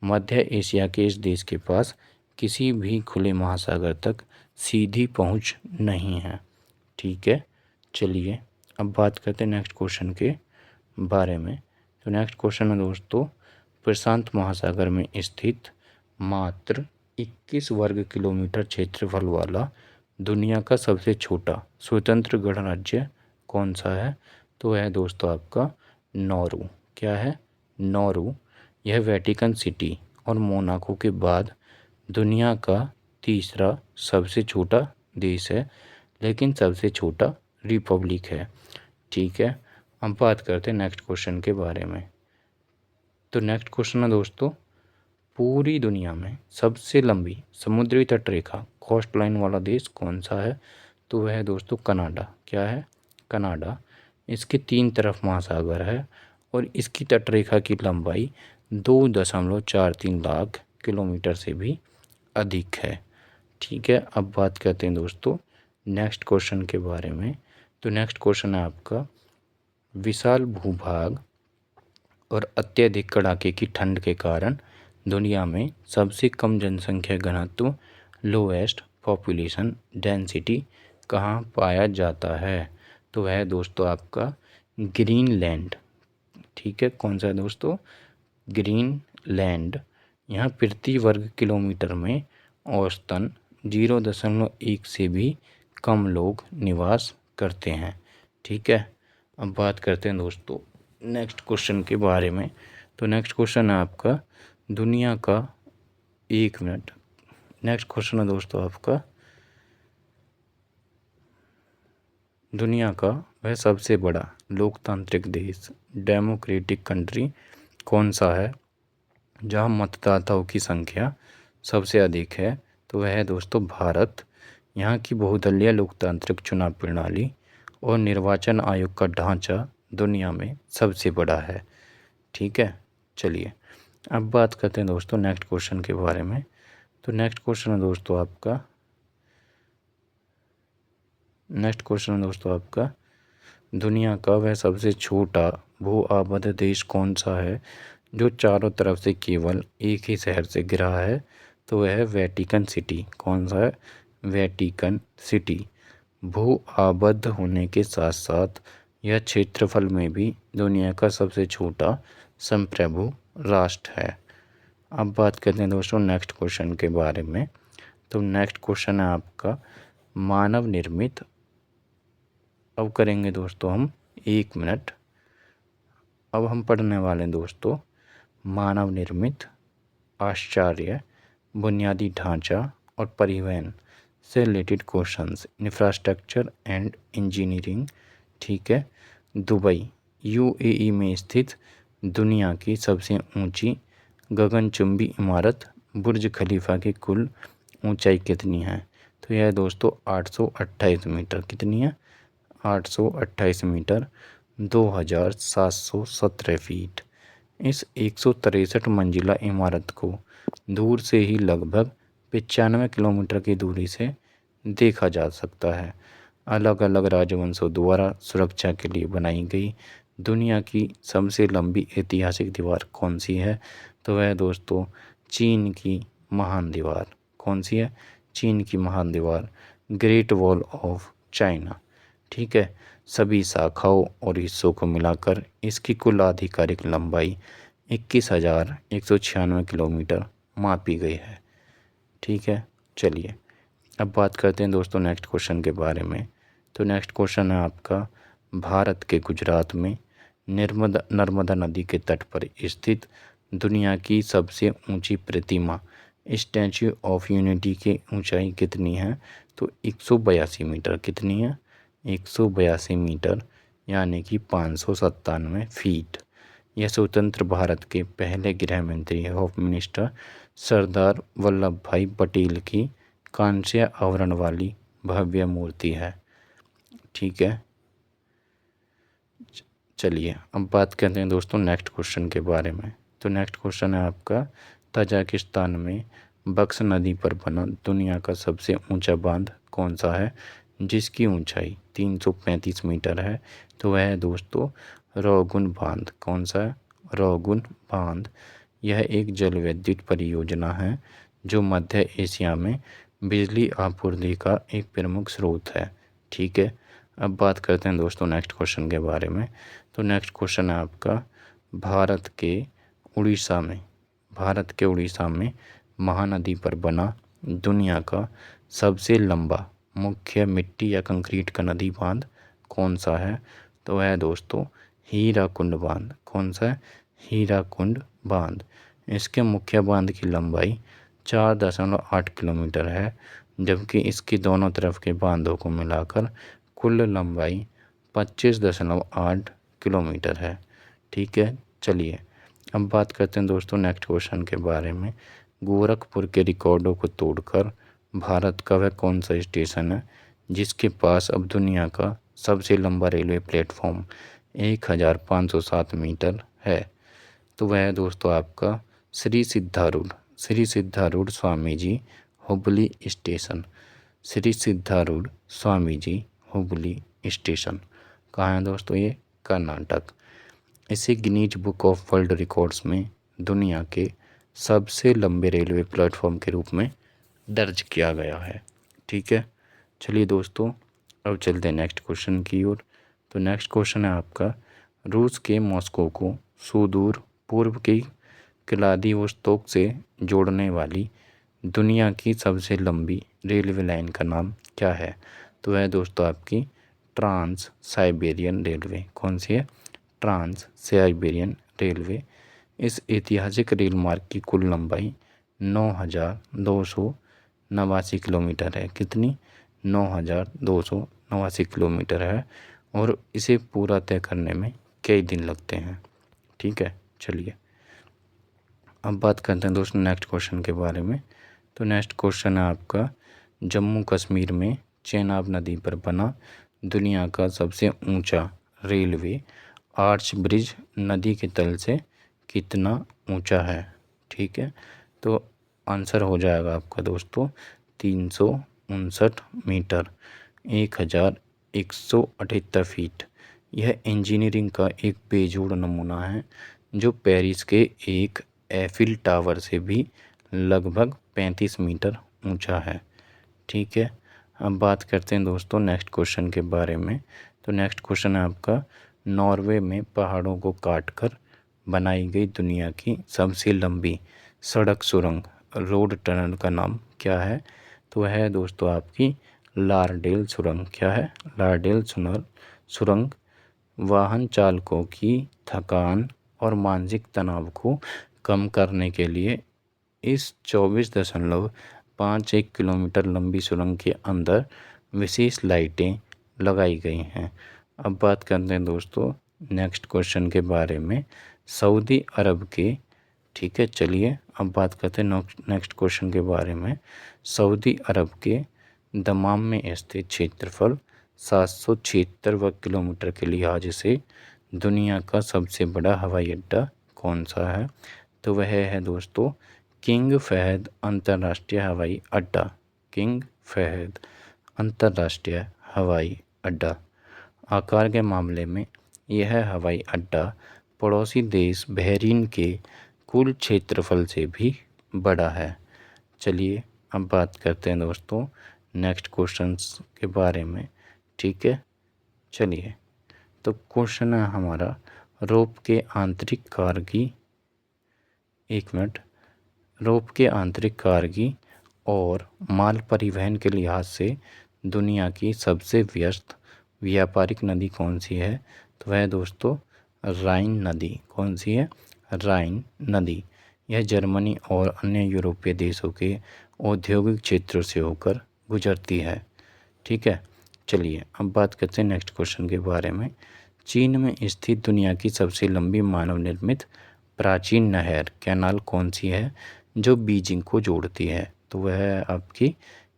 मध्य एशिया के इस देश के पास किसी भी खुले महासागर तक सीधी पहुंच नहीं है। ठीक है, चलिए अब बात करते हैं नेक्स्ट क्वेश्चन के बारे में। तो नेक्स्ट क्वेश्चन है दोस्तों, प्रशांत महासागर में स्थित मात्र 21 वर्ग किलोमीटर क्षेत्रफल वाला दुनिया का सबसे छोटा स्वतंत्र गणराज्य कौन सा है? तो है दोस्तों आपका नौरू। क्या है? नौरू। यह वेटिकन सिटी और मोनाको के बाद दुनिया का तीसरा सबसे छोटा देश है, लेकिन सबसे छोटा रिपब्लिक है। ठीक है, हम बात करते हैं नेक्स्ट क्वेश्चन के बारे में। तो नेक्स्ट क्वेश्चन है दोस्तों, पूरी दुनिया में सबसे लंबी समुद्री तट रेखा कोस्ट लाइन वाला देश कौन सा है? तो वह है दोस्तों कनाडा। क्या है? कनाडा। इसके 3 तरफ महासागर है और इसकी तट रेखा की लंबाई 2.43 लाख किलोमीटर से भी अधिक है। ठीक है, अब बात करते हैं दोस्तों नेक्स्ट क्वेश्चन के बारे में। तो नेक्स्ट क्वेश्चन है आपका, विशाल भूभाग और अत्यधिक कड़ाके की ठंड के कारण दुनिया में सबसे कम जनसंख्या घनत्व लोएस्ट पॉपुलेशन डेंसिटी कहाँ पाया जाता है? तो वह है दोस्तों आपका ग्रीनलैंड। ठीक है, कौन सा है दोस्तों? ग्रीनलैंड। यहाँ प्रति वर्ग किलोमीटर में औसतन 0.1 से भी कम लोग निवास करते हैं। ठीक है, अब बात करते हैं दोस्तों नेक्स्ट क्वेश्चन के बारे में। तो नेक्स्ट क्वेश्चन है आपका दुनिया का, एक मिनट, नेक्स्ट क्वेश्चन है दोस्तों आपका, दुनिया का वह सबसे बड़ा लोकतांत्रिक देश डेमोक्रेटिक कंट्री कौन सा है जहां मतदाताओं की संख्या सबसे अधिक है? तो वह है दोस्तों भारत। यहाँ की बहुदलीय लोकतांत्रिक चुनाव प्रणाली और निर्वाचन आयोग का ढांचा दुनिया में सबसे बड़ा है। ठीक है, चलिए अब बात करते हैं दोस्तों नेक्स्ट क्वेश्चन के बारे में। तो नेक्स्ट क्वेश्चन है दोस्तों आपका, दुनिया का वह सबसे छोटा भू आबाद देश कौन सा है जो चारों तरफ से केवल एक ही शहर से घिरा है? तो वह है वेटिकन सिटी। कौन सा है? Vatican city. भू आबद्ध होने के साथ साथ यह क्षेत्रफल में भी दुनिया का सबसे छोटा संप्रभु राष्ट्र है। अब बात करते हैं दोस्तों नेक्स्ट क्वेश्चन के बारे में। तो नेक्स्ट क्वेश्चन है आपका मानव निर्मित, अब करेंगे दोस्तों हम 1 मिनट। अब हम पढ़ने वाले हैं दोस्तों मानव निर्मित आश्चर्य, बुनियादी ढांचा और परिवहन से related questions, infrastructure and engineering. ठीक है, दुबई यूएई में स्थित दुनिया की सबसे ऊंची गगनचुंबी इमारत बुर्ज खलीफा की कुल ऊंचाई कितनी है? तो यह दोस्तों 828 मीटर। कितनी है? 828 मीटर, 2717 फीट। इस 163 मंजिला इमारत को दूर से ही लगभग 95 किलोमीटर की दूरी से देखा जा सकता है। अलग अलग राजवंशों द्वारा सुरक्षा के लिए बनाई गई दुनिया की सबसे लंबी ऐतिहासिक दीवार कौन सी है? तो वह दोस्तों चीन की महान दीवार। कौन सी है? चीन की महान दीवार, ग्रेट वॉल ऑफ चाइना। ठीक है, सभी शाखाओं और हिस्सों को मिलाकर इसकी कुल आधिकारिक लंबाई 21,196 किलोमीटर मापी गई है। ठीक है, चलिए अब बात करते हैं दोस्तों नेक्स्ट क्वेश्चन के बारे में। तो नेक्स्ट क्वेश्चन है आपका, भारत के गुजरात में नर्मदा नदी के तट पर स्थित दुनिया की सबसे ऊंची प्रतिमा स्टैच्यू ऑफ यूनिटी की ऊंचाई कितनी है? तो 182 मीटर। कितनी है? 182 मीटर, यानी कि 597 फीट। यह स्वतंत्र भारत के पहले गृह मंत्री होम मिनिस्टर सरदार वल्लभ भाई पटेल की कांस्य आवरण वाली भव्य मूर्ति है। ठीक है, चलिए अब बात करते हैं दोस्तों नेक्स्ट क्वेश्चन के बारे में। तो नेक्स्ट क्वेश्चन है आपका, तजाकिस्तान में बक्स नदी पर बना दुनिया का सबसे ऊंचा बांध कौन सा है जिसकी ऊंचाई 335 मीटर है? तो वह है दोस्तों रौगुन बांध। कौन सा है? रौगुन बांध। यह एक जल विद्युत परियोजना है जो मध्य एशिया में बिजली आपूर्ति का एक प्रमुख स्रोत है। ठीक है, अब बात करते हैं दोस्तों नेक्स्ट क्वेश्चन के बारे में। तो नेक्स्ट क्वेश्चन है आपका, भारत के उड़ीसा में महानदी पर बना दुनिया का सबसे लंबा मुख्य मिट्टी या कंक्रीट का नदी बांध कौन सा है? तो है दोस्तों हीराकुंड बांध। कौन सा है? हीराकुंड बांध। इसके मुख्य बांध की लंबाई 4.8 किलोमीटर है, जबकि इसकी दोनों तरफ के बांधों को मिलाकर कुल लंबाई 25.8 किलोमीटर है। ठीक है, चलिए अब बात करते हैं दोस्तों नेक्स्ट क्वेश्चन के बारे में। गोरखपुर के रिकॉर्डों को तोड़कर भारत का वह कौन सा स्टेशन है जिसके पास अब दुनिया का सबसे लंबा रेलवे प्लेटफॉर्म 1507 मीटर है? तो वह है दोस्तों आपका श्री सिद्धारूढ़ स्वामी जी हुबली स्टेशन। श्री सिद्धारूढ़ स्वामी जी हुबली स्टेशन कहाँ है दोस्तों? ये कर्नाटक। इसे Guinness book of world records में दुनिया के सबसे लंबे रेलवे प्लेटफॉर्म के रूप में दर्ज किया गया है। ठीक है, चलिए दोस्तों अब चलते हैं नेक्स्ट क्वेश्चन की ओर। तो नेक्स्ट क्वेश्चन है आपका, रूस के मॉस्को को सुदूर पूर्व की व्लादिवोस्तोक से जोड़ने वाली दुनिया की सबसे लंबी रेलवे लाइन का नाम क्या है? तो है दोस्तों आपकी ट्रांस साइबेरियन रेलवे। कौन सी है? Trans Siberian Railway. इस ऐतिहासिक रेल मार्ग की कुल लंबाई 9,289 किलोमीटर है। कितनी? 9,289 किलोमीटर है, और इसे पूरा तय करने में कई दिन लगते हैं। ठीक है, चलिए अब बात करते हैं दोस्तों नेक्स्ट क्वेश्चन के बारे में। तो नेक्स्ट क्वेश्चन है आपका, जम्मू कश्मीर में चेनाब नदी पर बना दुनिया का सबसे ऊंचा रेलवे आर्च ब्रिज नदी के तल से कितना ऊंचा है? ठीक है, तो आंसर हो जाएगा आपका दोस्तों 359 मीटर, 1178 फीट। यह इंजीनियरिंग का एक बेजोड़ नमूना है जो पेरिस के एक एफिल टावर से भी लगभग 35 मीटर ऊंचा है। ठीक है, अब बात करते हैं दोस्तों नेक्स्ट क्वेश्चन के बारे में। तो नेक्स्ट क्वेश्चन है आपका, नॉर्वे में पहाड़ों को काटकर बनाई गई दुनिया की सबसे लंबी सड़क सुरंग रोड टनल का नाम क्या है? तो है दोस्तों आपकी लारडेल सुरंग। क्या है? लारडेल सुरंग वाहन चालकों की थकान और मानसिक तनाव को कम करने के लिए इस 24.51 किलोमीटर लंबी सुरंग के अंदर विशेष लाइटें लगाई गई हैं। अब बात करते हैं दोस्तों नेक्स्ट क्वेश्चन के बारे में, सऊदी अरब के। ठीक है, चलिए अब बात करते हैं नेक्स्ट क्वेश्चन के बारे में। सऊदी अरब के दमाम में स्थित क्षेत्रफल 776 वर्ग किलोमीटर के लिहाज से दुनिया का सबसे बड़ा हवाई अड्डा कौन सा है? तो वह है दोस्तों किंग फहद अंतर्राष्ट्रीय हवाई अड्डा। किंग फहद अंतर्राष्ट्रीय हवाई अड्डा। आकार के मामले में यह हवाई अड्डा पड़ोसी देश बहरीन के कुल क्षेत्रफल से भी बड़ा है। चलिए अब बात करते हैं दोस्तों नेक्स्ट क्वेश्चंस के बारे में। ठीक है, चलिए तो क्वेश्चन है हमारा, रोप के आंतरिक कार्गी और माल परिवहन के लिहाज से दुनिया की सबसे व्यस्त व्यापारिक नदी कौन सी है? तो वह दोस्तों राइन नदी। कौन सी है? राइन नदी। यह जर्मनी और अन्य यूरोपीय देशों के औद्योगिक क्षेत्रों से होकर गुजरती है। ठीक है, चलिए अब बात करते हैं नेक्स्ट क्वेश्चन के बारे में। चीन में स्थित दुनिया की सबसे लंबी मानव निर्मित प्राचीन नहर कैनाल कौन सी है जो बीजिंग को जोड़ती है? तो वह है आपकी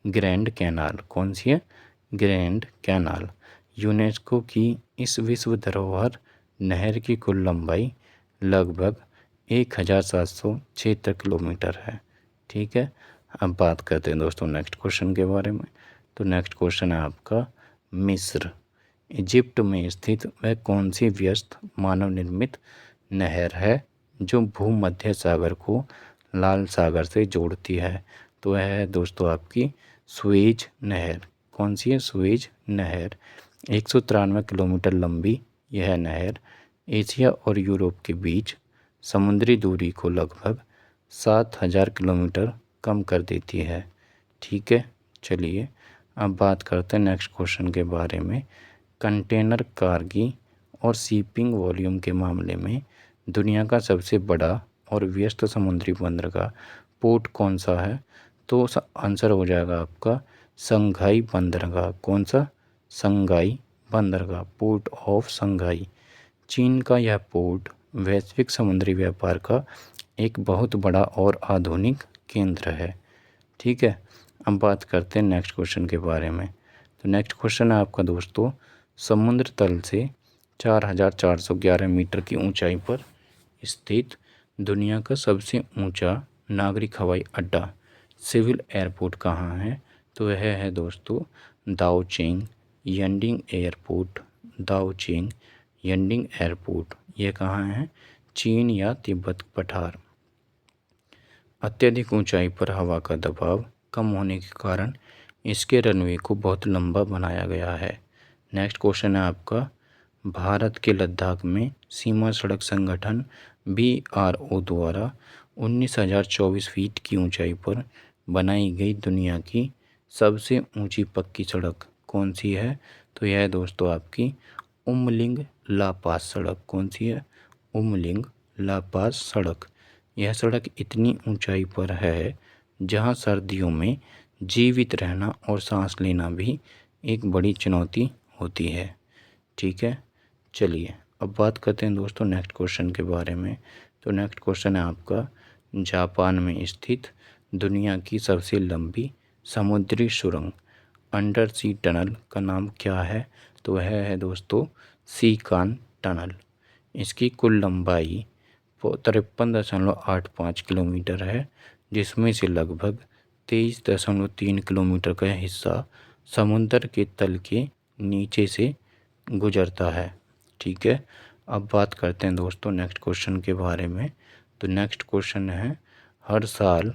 ग्रैंड कैनाल। कौन सी है? Grand canal. यूनेस्को की इस विश्व धरोहर नहर की कुल लंबाई लगभग 1776 किलोमीटर है। ठीक है, अब बात करते हैं दोस्तों नेक्स्ट क्वेश्चन के बारे में। तो नेक्स्ट क्वेश्चन है आपका, मिस्र इजिप्ट में स्थित वह कौन सी व्यस्त मानव निर्मित नहर है जो भूमध्य सागर को लाल सागर से जोड़ती है। तो वह है दोस्तों आपकी सुएज नहर। कौन सी है? सुएज नहर। 193 किलोमीटर लंबी यह नहर एशिया और यूरोप के बीच समुद्री दूरी को लगभग 7000 किलोमीटर कम कर देती है। ठीक है, चलिए अब बात करते हैं नेक्स्ट क्वेश्चन के बारे में। कंटेनर कार्गो और शिपिंग वॉल्यूम के मामले में दुनिया का सबसे बड़ा और व्यस्त समुद्री बंदरगाह पोर्ट कौन सा है? तो आंसर हो जाएगा आपका शंघाई बंदरगाह। कौन सा? शंघाई बंदरगाह, पोर्ट ऑफ शंघाई। चीन का यह पोर्ट वैश्विक समुद्री व्यापार का एक बहुत बड़ा और आधुनिक केंद्र है। ठीक है, अब बात करते हैं नेक्स्ट क्वेश्चन के बारे में। तो नेक्स्ट क्वेश्चन है आपका दोस्तों, समुद्र तल से 4411 मीटर की ऊंचाई पर स्थित दुनिया का सबसे ऊंचा नागरिक हवाई अड्डा सिविल एयरपोर्ट कहाँ है? तो यह है दोस्तों दाओचेंग यंडिंग एयरपोर्ट। दाओचेंग यंडिंग एयरपोर्ट ये कहाँ है? चीन या तिब्बत पठार। अत्यधिक ऊंचाई पर हवा का दबाव कम होने के कारण इसके रनवे को बहुत लंबा बनाया गया है। नेक्स्ट क्वेश्चन है आपका, भारत के लद्दाख में सीमा सड़क संगठन BRO द्वारा 19,024 फीट की ऊंचाई पर बनाई गई दुनिया की सबसे ऊंची पक्की सड़क कौन सी है? तो यह है दोस्तों आपकी उमलिंग ला पास सड़क। कौन सी है? उमलिंग ला पास सड़क। यह सड़क इतनी ऊंचाई पर है जहां सर्दियों में जीवित रहना और सांस लेना भी एक बड़ी चुनौती होती है। ठीक है, चलिए अब बात करते हैं दोस्तों नेक्स्ट क्वेश्चन के बारे में। तो नेक्स्ट क्वेश्चन है आपका, जापान में स्थित दुनिया की सबसे लंबी समुद्री सुरंग अंडर सी टनल का नाम क्या है? तो वह है दोस्तों सीकान टनल। इसकी कुल लंबाई 53.85 किलोमीटर है, जिसमें से लगभग 23.3 किलोमीटर का हिस्सा समुद्र के तल के नीचे से गुजरता है। ठीक है, अब बात करते हैं दोस्तों नेक्स्ट क्वेश्चन के बारे में। तो नेक्स्ट क्वेश्चन है, हर साल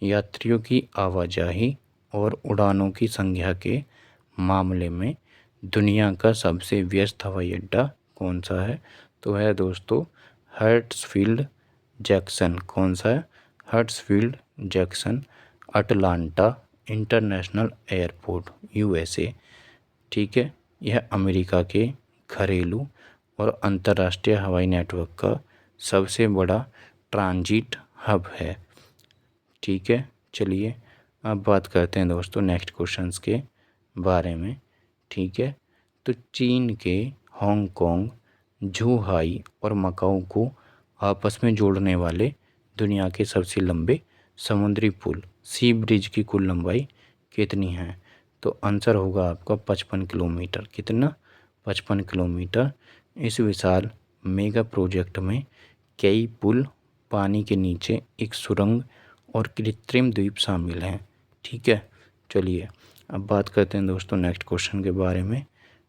यात्रियों की आवाजाही और उड़ानों की संख्या के मामले में दुनिया का सबसे व्यस्त हवाई अड्डा कौन सा है? तो है दोस्तों हर्ट्सफील्ड जैक्सन। कौन सा है? Hartsfield Jackson Atlanta international airport USA। ठीक है, यह अमेरिका के घरेलू और अंतर्राष्ट्रीय हवाई नेटवर्क का सबसे बड़ा ट्रांजिट हब है। ठीक है, चलिए अब बात करते हैं दोस्तों नेक्स्ट क्वेश्चंस के बारे में। ठीक है, तो चीन के हांगकांग, जूहाई और मकाऊ को आपस में जोड़ने वाले दुनिया के सबसे लंबे समुद्री पुल सी ब्रिज की कुल लंबाई कितनी है? तो आंसर होगा आपका 55 किलोमीटर। कितना? 55 किलोमीटर। इस विशाल मेगा प्रोजेक्ट में कई पुल, पानी के नीचे एक सुरंग और कृत्रिम द्वीप शामिल हैं। ठीक है, चलिए अब बात करते हैं दोस्तों नेक्स्ट क्वेश्चन के बारे में।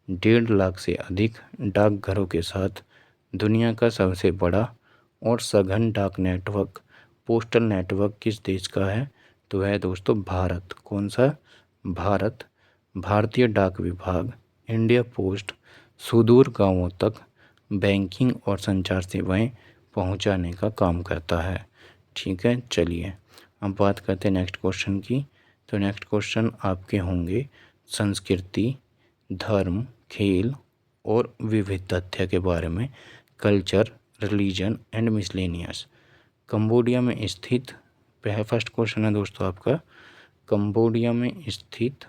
1.5 लाख से अधिक डाकघरों के साथ दुनिया का सबसे बड़ा और सघन डाक नेटवर्क पोस्टल नेटवर्क किस देश का है? तो है दोस्तों भारत। कौन सा? भारत। भारतीय डाक विभाग इंडिया पोस्ट सुदूर गांवों तक बैंकिंग और संचार सेवाएं पहुंचाने का काम करता है। ठीक है, चलिए अब बात करते हैं नेक्स्ट क्वेश्चन की। तो नेक्स्ट क्वेश्चन आपके होंगे संस्कृति, धर्म, खेल और विविध तथ्य के बारे में। Culture, religion and miscellaneous. Cambodia में स्थित फर्स्ट क्वेश्चन है दोस्तों आपका, कंबोडिया में स्थित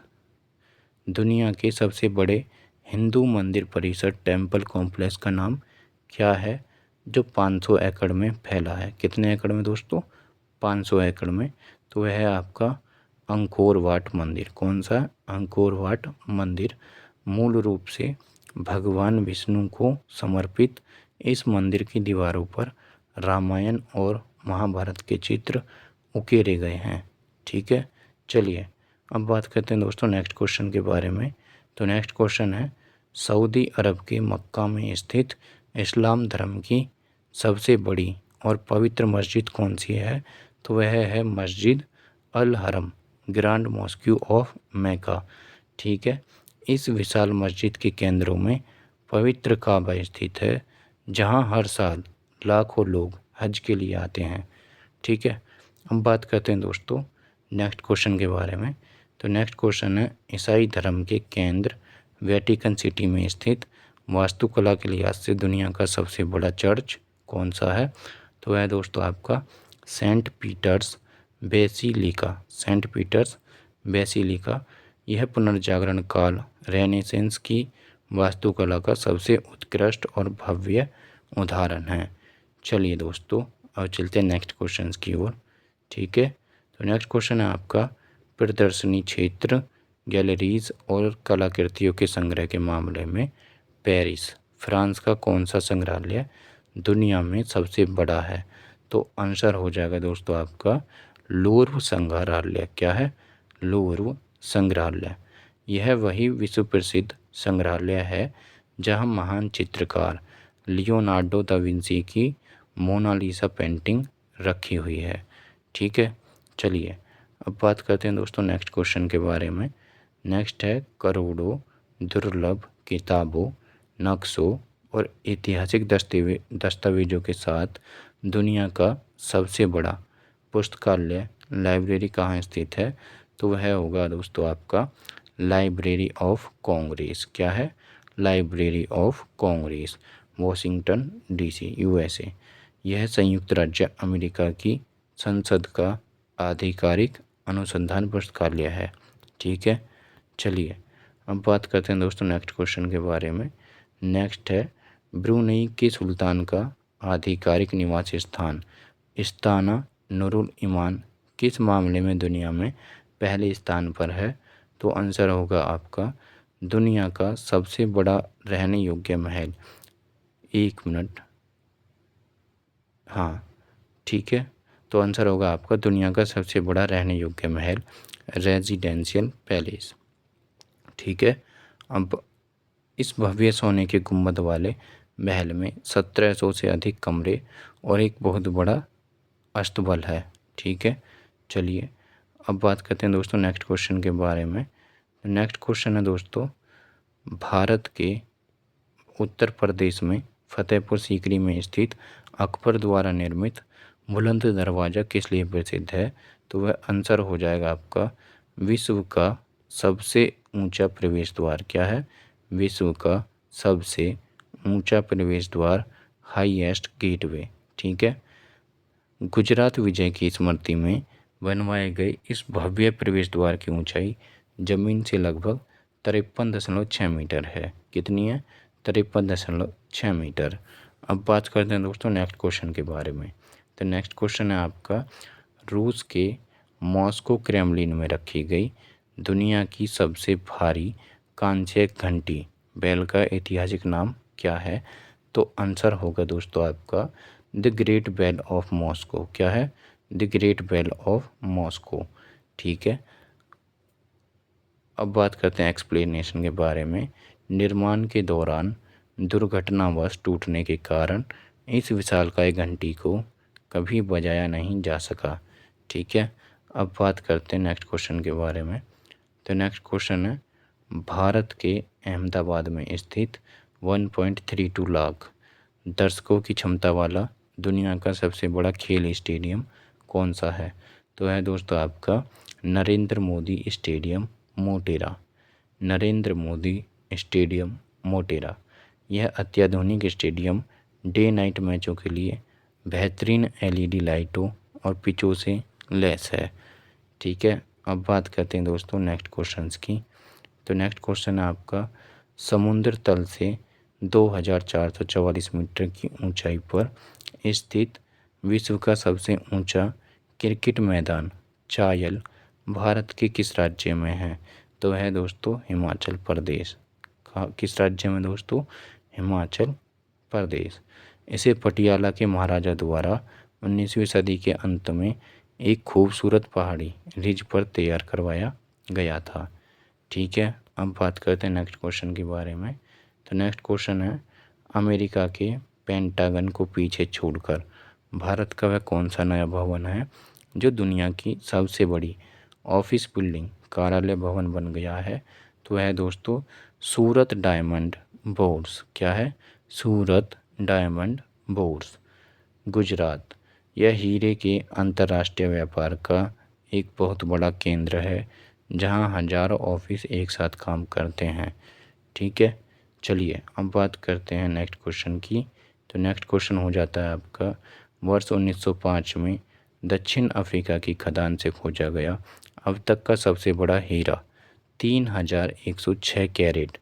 दुनिया के सबसे बड़े हिंदू मंदिर परिसर टेम्पल कॉम्प्लेक्स का नाम क्या है, जो 500 एकड़ में फैला है? कितने एकड़ में दोस्तों? 500 एकड़ में। तो वह है आपका अंकोर वाट मंदिर। कौन सा? अंकोर वाट मंदिर। मूल रूप से भगवान विष्णु को समर्पित इस मंदिर की दीवारों पर रामायण और महाभारत के चित्र उकेरे गए हैं। ठीक है, चलिए अब बात करते हैं दोस्तों नेक्स्ट क्वेश्चन के बारे में। तो नेक्स्ट क्वेश्चन है, सऊदी अरब के मक्का में स्थित इस्लाम धर्म की सबसे बड़ी और पवित्र मस्जिद कौन सी है? तो वह है मस्जिद अल हरम, ग्रैंड मॉस्क्यू ऑफ मैका। ठीक है, इस विशाल मस्जिद के केंद्रों में पवित्र काबा स्थित है, जहां हर साल लाखों लोग हज के लिए आते हैं। ठीक है, हम बात करते हैं दोस्तों नेक्स्ट क्वेश्चन के बारे में। तो नेक्स्ट क्वेश्चन है, ईसाई धर्म के केंद्र वेटिकन सिटी में स्थित वास्तुकला के लिहाज से दुनिया का सबसे बड़ा चर्च कौन सा है? तो है दोस्तों आपका Saint Peter's Basilica. Saint Peter's Basilica यह पुनर्जागरण काल रेनेसेंस की वास्तुकला का सबसे उत्कृष्ट और भव्य उदाहरण है। चलिए दोस्तों, अब चलते हैं नेक्स्ट क्वेश्चन की ओर। ठीक है, तो नेक्स्ट क्वेश्चन है आपका, प्रदर्शनी क्षेत्र, गैलरीज और कलाकृतियों के संग्रह के मामले में पेरिस, फ्रांस का कौन सा संग्रहालय दुनिया में सबसे बड़ा है? तो आंसर हो जाएगा दोस्तों आपका लूव्र संग्रहालय। क्या है? लूव्र संग्रहालय। यह वही विश्व प्रसिद्ध संग्रहालय है जहां महान चित्रकार लियोनार्डो दा विंसी की मोनालिसा पेंटिंग रखी हुई है। ठीक है, चलिए अब बात करते हैं दोस्तों नेक्स्ट क्वेश्चन के बारे में। नेक्स्ट है, करोड़ों दुर्लभ किताबों, नक्शों और ऐतिहासिक दस्तावेजों के साथ दुनिया का सबसे बड़ा पुस्तकालय लाइब्रेरी कहाँ स्थित है? तो वह होगा दोस्तों आपका लाइब्रेरी ऑफ कांग्रेस। क्या है? Library of Congress, Washington DC, USA. यह संयुक्त राज्य अमेरिका की संसद का आधिकारिक अनुसंधान पुस्तकालय है। ठीक है, चलिए अब बात करते हैं दोस्तों नेक्स्ट क्वेश्चन के बारे में। नेक्स्ट है, ब्रुनेई के सुल्तान का आधिकारिक निवास स्थान इस्ताना नुरुल ईमान किस मामले में दुनिया में पहले स्थान पर है? तो आंसर होगा आपका दुनिया का सबसे बड़ा रहने योग्य महल। एक मिनट, हाँ ठीक है, तो आंसर होगा आपका दुनिया का सबसे बड़ा रहने योग्य महल, रेजिडेंशियल पैलेस। ठीक है, अब इस भव्य सोने के गुंबद वाले महल में 1700 से अधिक कमरे और एक बहुत बड़ा अस्तबल है। ठीक है, चलिए अब बात करते हैं दोस्तों नेक्स्ट क्वेश्चन के बारे में। नेक्स्ट क्वेश्चन है दोस्तों, भारत के उत्तर प्रदेश में फतेहपुर सीकरी में स्थित अकबर द्वारा निर्मित बुलंद दरवाज़ा किस लिए प्रसिद्ध है? तो वह आंसर हो जाएगा आपका विश्व का सबसे ऊंचा प्रवेश द्वार। क्या है? विश्व का सबसे ऊंचा प्रवेश द्वार, हाईएस्ट गेटवे। ठीक है, गुजरात विजय की स्मृति में बनवाए गए इस भव्य प्रवेश द्वार की ऊंचाई जमीन से लगभग 53.6 मीटर है। कितनी है? 53.6 मीटर। अब बात करते हैं दोस्तों नेक्स्ट क्वेश्चन के बारे में। तो नेक्स्ट क्वेश्चन है आपका, रूस के मॉस्को क्रेमलिन में रखी गई दुनिया की सबसे भारी कांस्य घंटी बैल का ऐतिहासिक नाम क्या है? तो आंसर होगा दोस्तों आपका the Great Bell of Moscow. क्या है? The Great Bell of Moscow. ठीक है, अब बात करते हैं एक्सप्लेनेशन के बारे में। निर्माण के दौरान दुर्घटनावश टूटने के कारण इस विशालकाय घंटी को कभी बजाया नहीं जा सका। ठीक है, अब बात करते हैं नेक्स्ट क्वेश्चन के बारे में। तो नेक्स्ट क्वेश्चन है, भारत के अहमदाबाद में स्थित 1.32 लाख दर्शकों की क्षमता वाला दुनिया का सबसे बड़ा खेल स्टेडियम कौन सा है? तो है दोस्तों आपका नरेंद्र मोदी स्टेडियम मोटेरा। नरेंद्र मोदी स्टेडियम मोटेरा। यह अत्याधुनिक स्टेडियम डे नाइट मैचों के लिए बेहतरीन एलईडी लाइटों और पिचों से लैस है। ठीक है, अब बात करते हैं दोस्तों नेक्स्ट क्वेश्चंस की। तो नेक्स्ट क्वेश्चन है आपका, समुद्र तल से 2444 मीटर की ऊंचाई पर स्थित विश्व का सबसे ऊंचा क्रिकेट मैदान चायल भारत के किस राज्य में है? तो है दोस्तों हिमाचल प्रदेश। किस राज्य में दोस्तों? हिमाचल प्रदेश। इसे पटियाला के महाराजा द्वारा 19वीं सदी के अंत में एक खूबसूरत पहाड़ी रिज पर तैयार करवाया गया था। ठीक है, अब बात करते हैं नेक्स्ट क्वेश्चन के बारे में। तो नेक्स्ट क्वेश्चन है, अमेरिका के पेंटागन को पीछे छोड़कर भारत का वह कौन सा नया भवन है जो दुनिया की सबसे बड़ी ऑफिस बिल्डिंग कार्यालय भवन बन गया है, तो वह दोस्तों सूरत डायमंड बोर्ड्स। क्या है? सूरत डायमंड बोर्ड्स, गुजरात। यह हीरे के अंतर्राष्ट्रीय व्यापार का एक बहुत बड़ा केंद्र है, जहां हजारों ऑफिस एक साथ काम करते हैं। ठीक है, चलिए अब बात करते हैं नेक्स्ट क्वेश्चन की। तो नेक्स्ट क्वेश्चन हो जाता है आपका, वर्ष 1905 में दक्षिण अफ्रीका की खदान से खोजा गया अब तक का सबसे बड़ा हीरा 3106 कैरेट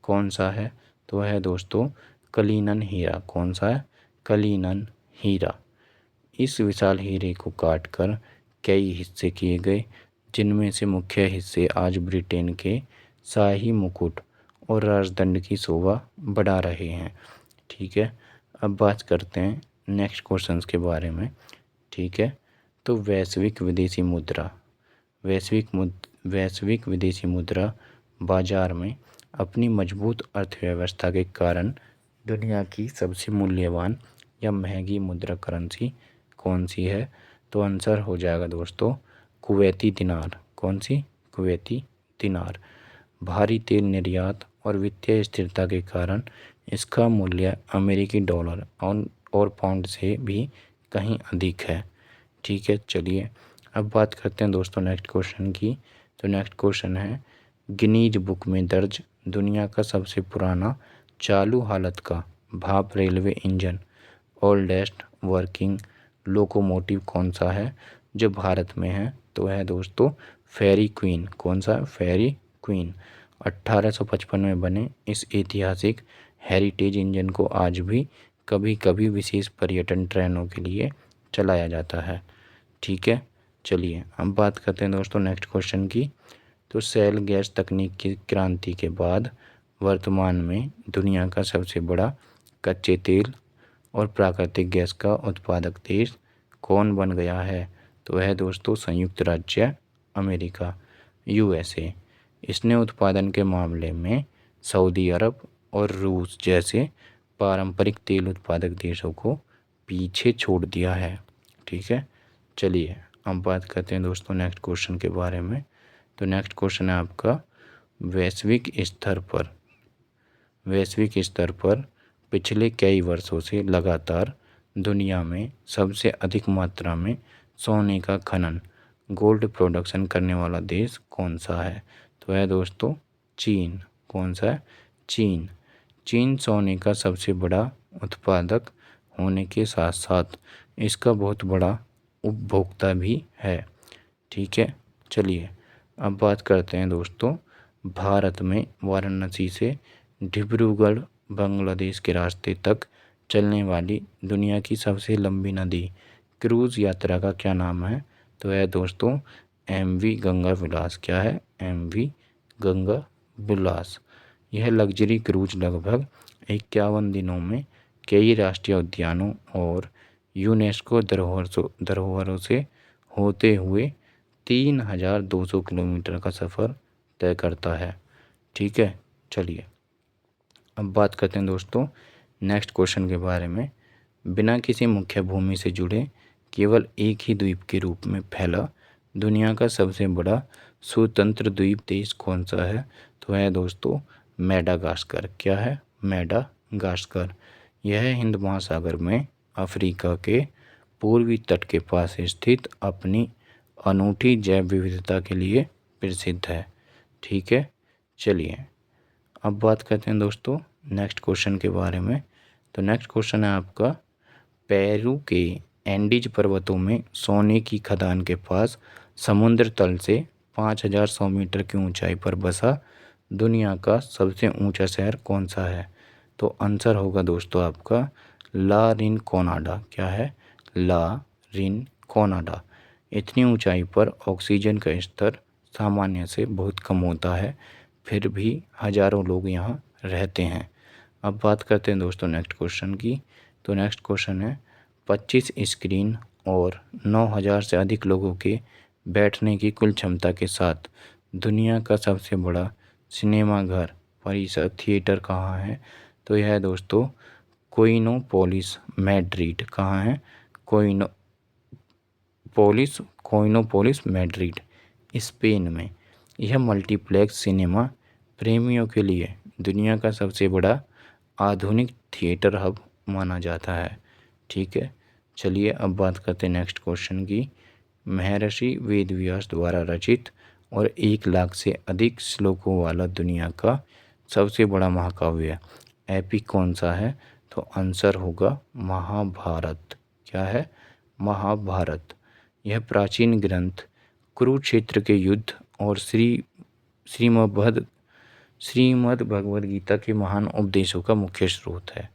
कौन सा है? तो है दोस्तों कलिनन हीरा। कौन सा है? कलिनन हीरा। इस विशाल हीरे को काटकर कई हिस्से किए गए, जिनमें से मुख्य हिस्से आज ब्रिटेन के शाही मुकुट और राजदंड की शोभा बढ़ा रहे हैं। ठीक है, अब बात करते हैं नेक्स्ट क्वेश्चंस के बारे में। ठीक है, तो वैश्विक विदेशी मुद्रा वैश्विक विदेशी मुद्रा बाजार में अपनी मजबूत अर्थव्यवस्था के कारण दुनिया की सबसे मूल्यवान या महंगी मुद्रा करेंसी कौन सी है? तो आंसर हो जाएगा दोस्तों कुवैती दिनार। कौन सी? कुवैती दिनार। भारी तेल निर्यात और वित्तीय स्थिरता के कारण इसका मूल्य अमेरिकी डॉलर और पाउंड से भी कहीं अधिक है। ठीक है, चलिए अब बात करते हैं दोस्तों नेक्स्ट क्वेश्चन की। तो नेक्स्ट क्वेश्चन है, गिनीज बुक में दर्ज दुनिया का सबसे पुराना चालू हालत का भाप railway engine oldest working locomotive कौन सा है जो भारत में है? तो है दोस्तों फेरी क्वीन। कौन सा? फेरी क्वीन। 1855 में बने इस ऐतिहासिक हेरिटेज इंजन को आज भी कभी कभी विशेष पर्यटन ट्रेनों के लिए चलाया जाता है। ठीक है, चलिए हम बात करते हैं दोस्तों नेक्स्ट क्वेश्चन की। तो शैल गैस तकनीक की क्रांति के बाद वर्तमान में दुनिया का सबसे बड़ा कच्चे तेल और प्राकृतिक गैस का उत्पादक देश कौन बन गया है? तो है दोस्तों संयुक्त राज्य अमेरिका, यूएसए। इसने उत्पादन के मामले में सऊदी अरब और रूस जैसे पारंपरिक तेल उत्पादक देशों को पीछे छोड़ दिया है। ठीक है, चलिए हम बात करते हैं दोस्तों नेक्स्ट क्वेश्चन के बारे में। तो नेक्स्ट क्वेश्चन है आपका, वैश्विक स्तर पर पिछले कई वर्षों से लगातार दुनिया में सबसे अधिक मात्रा में सोने का खनन गोल्ड प्रोडक्शन करने वाला देश कौन सा है? तो है दोस्तों चीन। कौन सा है? चीन। चीन सोने का सबसे बड़ा उत्पादक होने के साथ साथ इसका बहुत बड़ा उपभोक्ता भी है। ठीक है, चलिए अब बात करते हैं दोस्तों भारत में वाराणसी से डिब्रूगढ़ बांग्लादेश के रास्ते तक चलने वाली दुनिया की सबसे लंबी नदी क्रूज़ यात्रा का क्या नाम है? तो है दोस्तों MV गंगा विलास। क्या है? MV गंगा विलास। यह लग्जरी क्रूज लगभग 51 दिनों में कई राष्ट्रीय उद्यानों और यूनेस्को धरोहरों से होते हुए 3200 किलोमीटर का सफ़र तय करता है। ठीक है, चलिए अब बात करते हैं दोस्तों नेक्स्ट क्वेश्चन के बारे में। बिना किसी मुख्य भूमि से जुड़े केवल एक ही द्वीप के रूप में फैला दुनिया का सबसे बड़ा स्वतंत्र द्वीप देश कौन सा है? तो है दोस्तों मेडागास्कर। क्या है? मेडागास्कर। यह हिंद महासागर में अफ्रीका के पूर्वी तट के पास स्थित अपनी अनूठी जैव विविधता के लिए प्रसिद्ध है। ठीक है, चलिए अब बात करते हैं दोस्तों नेक्स्ट क्वेश्चन के बारे में। तो नेक्स्ट क्वेश्चन है आपका, पेरू के एंडीज पर्वतों में सोने की खदान के पास समुद्र तल से 5100 मीटर की ऊंचाई पर बसा दुनिया का सबसे ऊंचा शहर कौन सा है? तो आंसर होगा दोस्तों आपका ला रिनकोनाडा। क्या है? ला रिनकोनाडा। इतनी ऊंचाई पर ऑक्सीजन का स्तर सामान्य से बहुत कम होता है, फिर भी हजारों लोग यहाँ रहते हैं। अब बात करते हैं दोस्तों नेक्स्ट क्वेश्चन की। तो नेक्स्ट क्वेश्चन है, 25 स्क्रीन और 9000 से अधिक लोगों के बैठने की कुल क्षमता के साथ दुनिया का सबसे बड़ा सिनेमा घर परिसर थिएटर कहाँ है? तो यह है दोस्तों कोइनोपोलिस मैड्रिड। कहाँ है? कोइनोपोलिस कोइनोपोलिस मैड्रिड स्पेन में। यह मल्टीप्लेक्स सिनेमा प्रेमियों के लिए दुनिया का सबसे बड़ा आधुनिक थिएटर हब माना जाता है। ठीक है, चलिए अब बात करते हैं नेक्स्ट क्वेश्चन की। महर्षि वेदव्यास द्वारा रचित और 1 लाख से अधिक श्लोकों वाला दुनिया का सबसे बड़ा महाकाव्य एपिक कौन सा है? तो आंसर होगा महाभारत। क्या है? महाभारत। यह प्राचीन ग्रंथ कुरुक्षेत्र के युद्ध और श्रीमद् भगवद गीता के महान उपदेशों का मुख्य स्रोत है।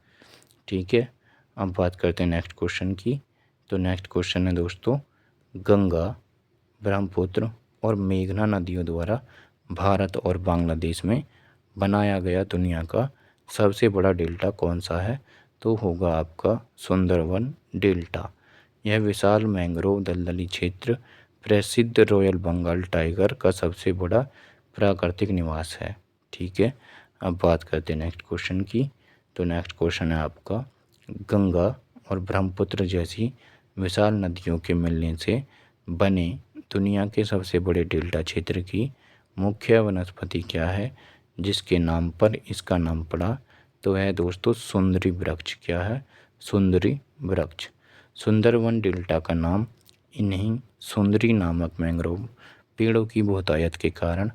ठीक है, अब बात करते हैं नेक्स्ट क्वेश्चन की। तो नेक्स्ट क्वेश्चन है दोस्तों, गंगा, ब्रह्मपुत्र और मेघना नदियों द्वारा भारत और बांग्लादेश में बनाया गया दुनिया का सबसे बड़ा डेल्टा कौन सा है? तो होगा आपका सुंदरवन डेल्टा। यह विशाल मैंग्रोव दलदली क्षेत्र प्रसिद्ध रॉयल बंगाल टाइगर का सबसे बड़ा प्राकृतिक निवास है। ठीक है, अब बात करते हैं नेक्स्ट क्वेश्चन की। तो नेक्स्ट क्वेश्चन है आपका, गंगा और ब्रह्मपुत्र जैसी विशाल नदियों के मिलने से बने दुनिया के सबसे बड़े डेल्टा क्षेत्र की मुख्य वनस्पति क्या है जिसके नाम पर इसका नाम पड़ा? तो है दोस्तों सुंदरी वृक्ष। क्या है? सुंदरी वृक्ष। सुंदरवन डेल्टा का नाम इन्हीं सुंदरी नामक मैंग्रोव पेड़ों की बहुतायत के कारण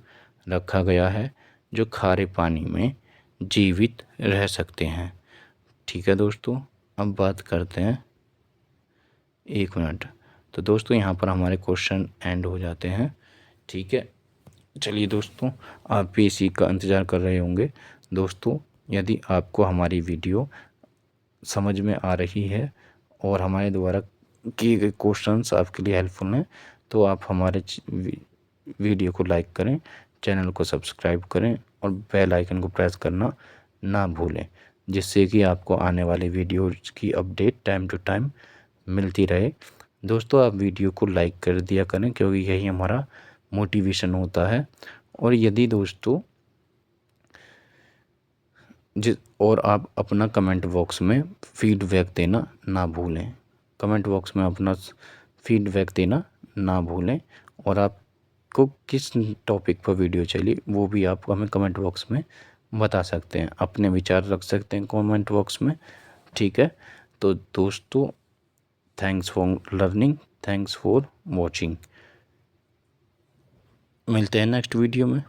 रखा गया है जो खारे पानी में जीवित रह सकते हैं। ठीक है दोस्तों, अब बात करते हैं, 1 मिनट। तो दोस्तों यहाँ पर हमारे क्वेश्चन एंड हो जाते हैं। ठीक है, चलिए दोस्तों, आप भी इसी का इंतज़ार कर रहे होंगे। दोस्तों यदि आपको हमारी वीडियो समझ में आ रही है और हमारे द्वारा किए गए क्वेश्चंस आपके लिए हेल्पफुल हैं तो आप हमारे वीडियो को लाइक करें, चैनल को सब्सक्राइब करें और बेल आइकन को प्रेस करना ना भूलें, जिससे कि आपको आने वाले वीडियोज़ की अपडेट टाइम टू टाइम मिलती रहे। दोस्तों आप वीडियो को लाइक कर दिया करें क्योंकि यही हमारा मोटिवेशन होता है। और यदि दोस्तों और आप अपना कमेंट बॉक्स में फीडबैक देना ना भूलें, कमेंट बॉक्स में अपना फीडबैक देना ना भूलें। और आपको किस टॉपिक पर वीडियो चाहिए वो भी आप हमें कमेंट बॉक्स में बता सकते हैं, अपने विचार रख सकते हैं कमेंट बॉक्स में। ठीक है, तो दोस्तों thanks for learning, thanks for watching. मिलते हैं नेक्स्ट वीडियो में।